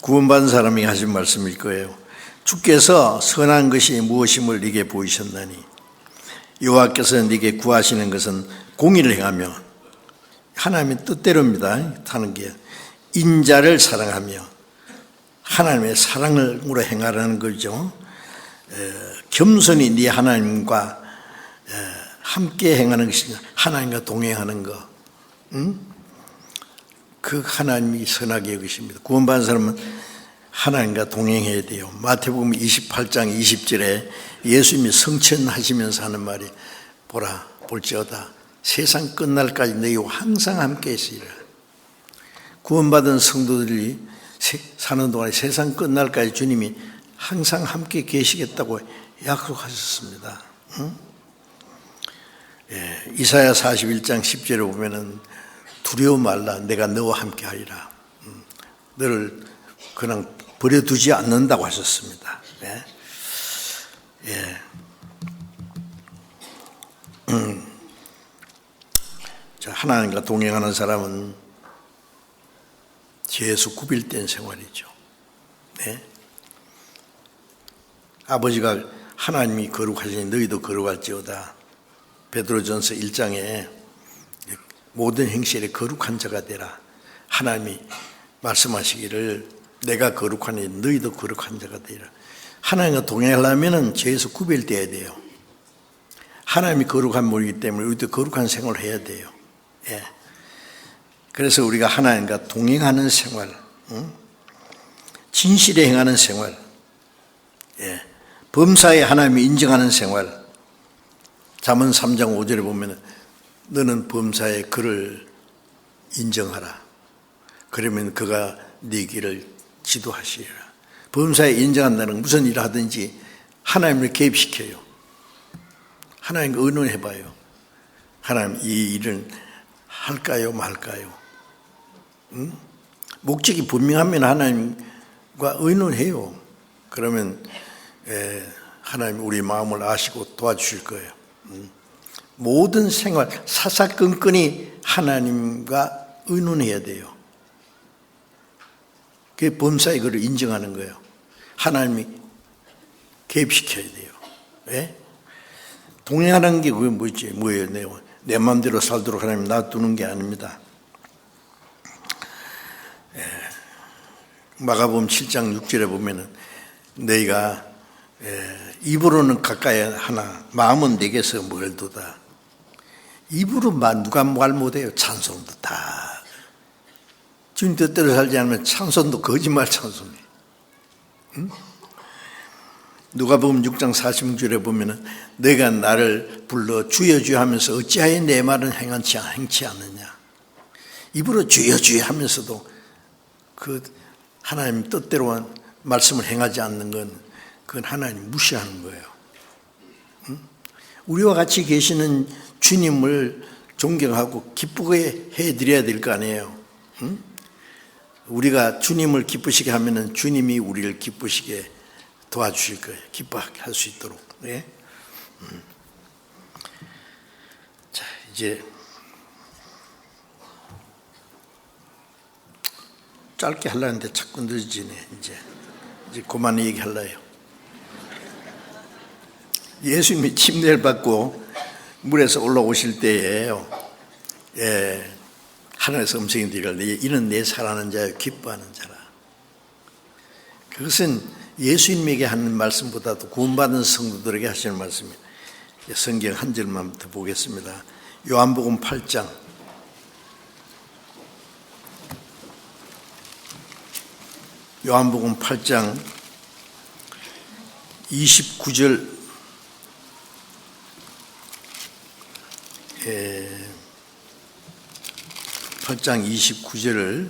Speaker 1: 구원받은 사람이 하신 말씀일 거예요. 주께서 선한 것이 무엇임을 네게 보이셨나니 여호와께서 네게 구하시는 것은 공의를 행하며, 하나님의 뜻대로입니다. 하는 게 인자를 사랑하며 하나님의 사랑으로 행하라는 거죠. 겸손히 네 하나님과 함께 행하는 것이 하나님과 동행하는 거. 그 하나님이 선하게 여기십니다. 구원받은 사람은 하나님과 동행해야 돼요. 마태복음 28장 20절에 예수님이 성천하시면서 하는 말이 보라 볼지어다 세상 끝날까지 너희와 항상 함께 있으리라. 구원받은 성도들이 사는 동안에 세상 끝날까지 주님이 항상 함께 계시겠다고 약속하셨습니다. 이사야 41장 10절에 보면은 두려워 말라 내가 너와 함께 하리라. 너를 그냥 버려두지 않는다고 하셨습니다. 하나님과 동행하는 사람은 죄에서 구별된 생활이죠. 아버지가 하나님이 거룩하시니 너희도 거룩할지어다. 베드로전서 1장에 모든 행실에 거룩한 자가 되라. 하나님이 말씀하시기를 내가 거룩하니 너희도 거룩한 자가 되라. 하나님과 동행하려면 죄에서 구별되어야 돼요. 하나님이 거룩한 분이기 때문에 우리도 거룩한 생활을 해야 돼요. 그래서 우리가 하나님과 동행하는 생활, 진실에 행하는 생활, 범사에 하나님이 인정하는 생활. 잠언 3장 5절에 보면 너는 범사에 그를 인정하라. 그러면 그가 네 길을 지도하시리라. 범사에 인정한다는 무슨 일을 하든지 하나님을 개입시켜요. 하나님과 의논해봐요. 하나님 이 일은 할까요 말까요? 목적이 분명하면 하나님과 의논해요. 그러면 하나님 우리 마음을 아시고 도와주실 거예요. 모든 생활 사사건건이 하나님과 의논해야 돼요. 그게 범사에 그를 인정하는 거예요. 하나님이 개입시켜야 돼요. 예? 동행하는 게 그게 뭐예요? 내 마음대로 살도록 하나님 놔두는 게 아닙니다. 마가복음 7장 6절에 보면은 너희가 입으로는 가까이 하나 마음은 내게서 멀도다. 입으로 누가 말 못해요. 찬송도 다 주님 뜻대로 살지 않으면 찬송도 거짓말 찬송이에요. 응? 누가복음 6장 46절에 보면은 너희가 나를 불러 주여 주여 하면서 어찌하여 내 말은 행치 않느냐. 입으로 주여 주여 하면서도 그 하나님 뜻대로 말씀을 행하지 않는 건 그건 하나님 무시하는 거예요. 응? 우리와 같이 계시는 주님을 존경하고 기쁘게 해드려야 될 거 아니에요. 응? 우리가 주님을 기쁘시게 하면은 주님이 우리를 기쁘시게 도와주실 거예요. 기뻐하게 할 수 있도록. 예? 자, 이제 짧게 하려는데 자꾸 늦어지네. 이제 그만 얘기하려요. 예수님이 침례를 받고 물에서 올라오실 때에요. 하늘에서 음성이 들리되 이는 내 사랑하는 자여 기뻐하는 자라. 그것은 예수님에게 하는 말씀보다도 구원받은 성도들에게 하시는 말씀이에요. 성경 한 절만 더 보겠습니다. 요한복음 8장 29절 8장 29절을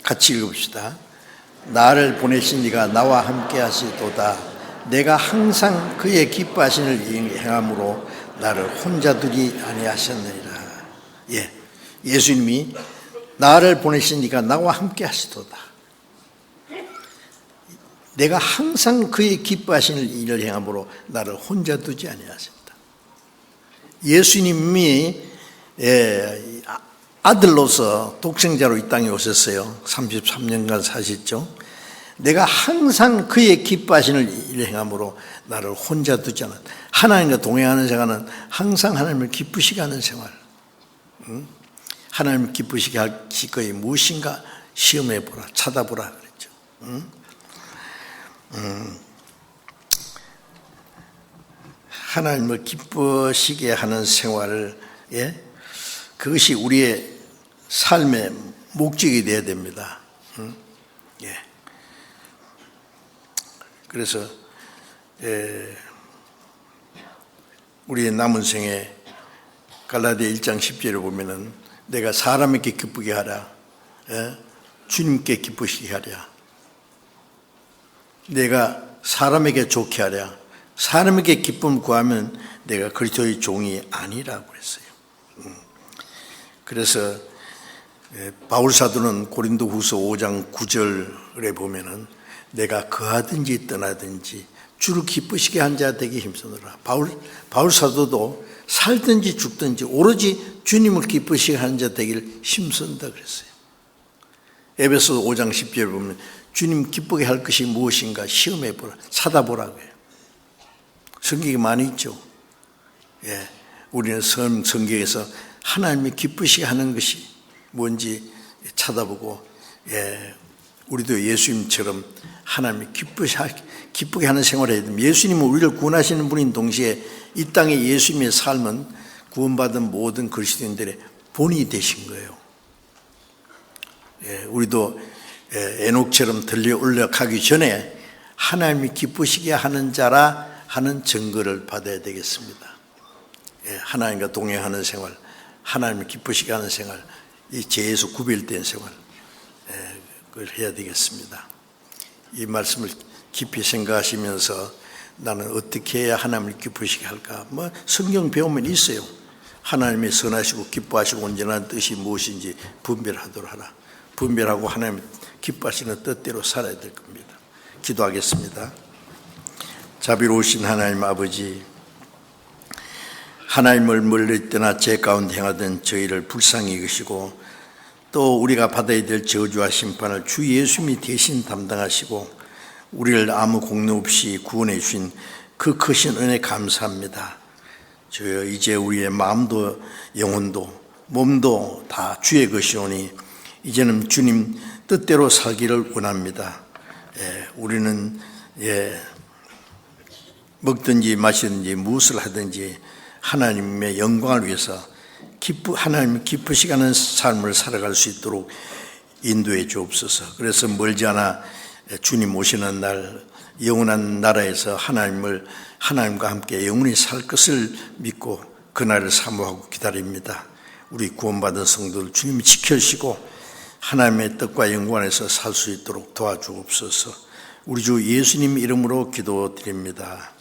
Speaker 1: 같이 읽읍시다. 나를 보내신 이가 나와 함께 하시도다. 내가 항상 그의 기뻐하시는 행함으로 나를 혼자 두지 아니하셨느니라. 예수님이 나를 보내신 이가 나와 함께 하시도다. 내가 항상 그의 기뻐하시는 일을 행함으로 나를 혼자 두지 아니하셨다. 예수님이 아들로서 독생자로 이 땅에 오셨어요. 33년간 사셨죠. 내가 항상 그의 기뻐하시는 일을 행함으로 나를 혼자 두지 않았다. 하나님과 동행하는 생활은 항상 하나님을 기쁘시게 하는 생활. 하나님을 기쁘시게 하실 것이 무엇인가 시험해보라, 찾아보라 그랬죠. 하나님을 기쁘시게 하는 생활을, 그것이 우리의 삶의 목적이 되어야 됩니다. 그래서 우리의 남은 생에 갈라디아 1장 10절에 보면은 내가 사람에게 기쁘게 하라, 주님께 기쁘시게 하랴. 내가 사람에게 좋게 하랴. 사람에게 기쁨을 구하면 내가 그리스도의 종이 아니라고 그랬어요. 그래서 바울 사도는 고린도후서 5장 9절에 보면은 내가 거하든지 떠나든지 주를 기쁘시게 한 자 되기 힘쓰노라. 바울 사도도 살든지 죽든지 오로지 주님을 기쁘시게 하는 자 되기를 힘쓴다 그랬어요. 에베소 5장 10절에 보면 주님 기쁘게 할 것이 무엇인가 시험해보라, 찾아보라고 해요. 성경이 많이 있죠. 우리는 성경에서 하나님이 기쁘시게 하는 것이 뭔지 찾아보고, 우리도 예수님처럼 하나님이 기쁘게 하는 생활을 해야 됩니다. 예수님은 우리를 구원하시는 분인 동시에 이 땅에 예수님의 삶은 구원받은 모든 그리스도인들의 본이 되신 거예요. 우리도 에녹처럼 들려 올라가기 전에 하나님이 기쁘시게 하는 자라 하는 증거를 받아야 되겠습니다. 하나님과 동행하는 생활, 하나님을 기쁘시게 하는 생활, 이 죄에서 구별된 생활, 그걸 해야 되겠습니다. 이 말씀을 깊이 생각하시면서 나는 어떻게 해야 하나님을 기쁘시게 할까? 성경 배우면 있어요. 하나님의 선하시고 기뻐하시고 온전한 뜻이 무엇인지 분별하도록 하라. 분별하고 하나님 기뻐하시는 뜻대로 살아야 될 겁니다. 기도하겠습니다. 자비로우신 하나님 아버지, 하나님을 멀리 떠나 죄 가운데 행하던 저희를 불쌍히 여기시고 또 우리가 받아야 될 저주와 심판을 주 예수님이 대신 담당하시고 우리를 아무 공로 없이 구원해 주신 그 크신 은혜 감사합니다. 주여, 이제 우리의 마음도 영혼도 몸도 다 주의 것이오니 이제는 주님 뜻대로 살기를 원합니다. 우리는 먹든지 마시든지 무엇을 하든지 하나님의 영광을 위해서 하나님 기쁘시게 하는 삶을 살아갈 수 있도록 인도해 주옵소서. 그래서 멀지 않아 주님 오시는 날 영원한 나라에서 하나님과 함께 영원히 살 것을 믿고 그날을 사모하고 기다립니다. 우리 구원받은 성도들 주님이 지켜주시고 하나님의 뜻과 영광 안에서 살 수 있도록 도와주옵소서. 우리 주 예수님 이름으로 기도드립니다.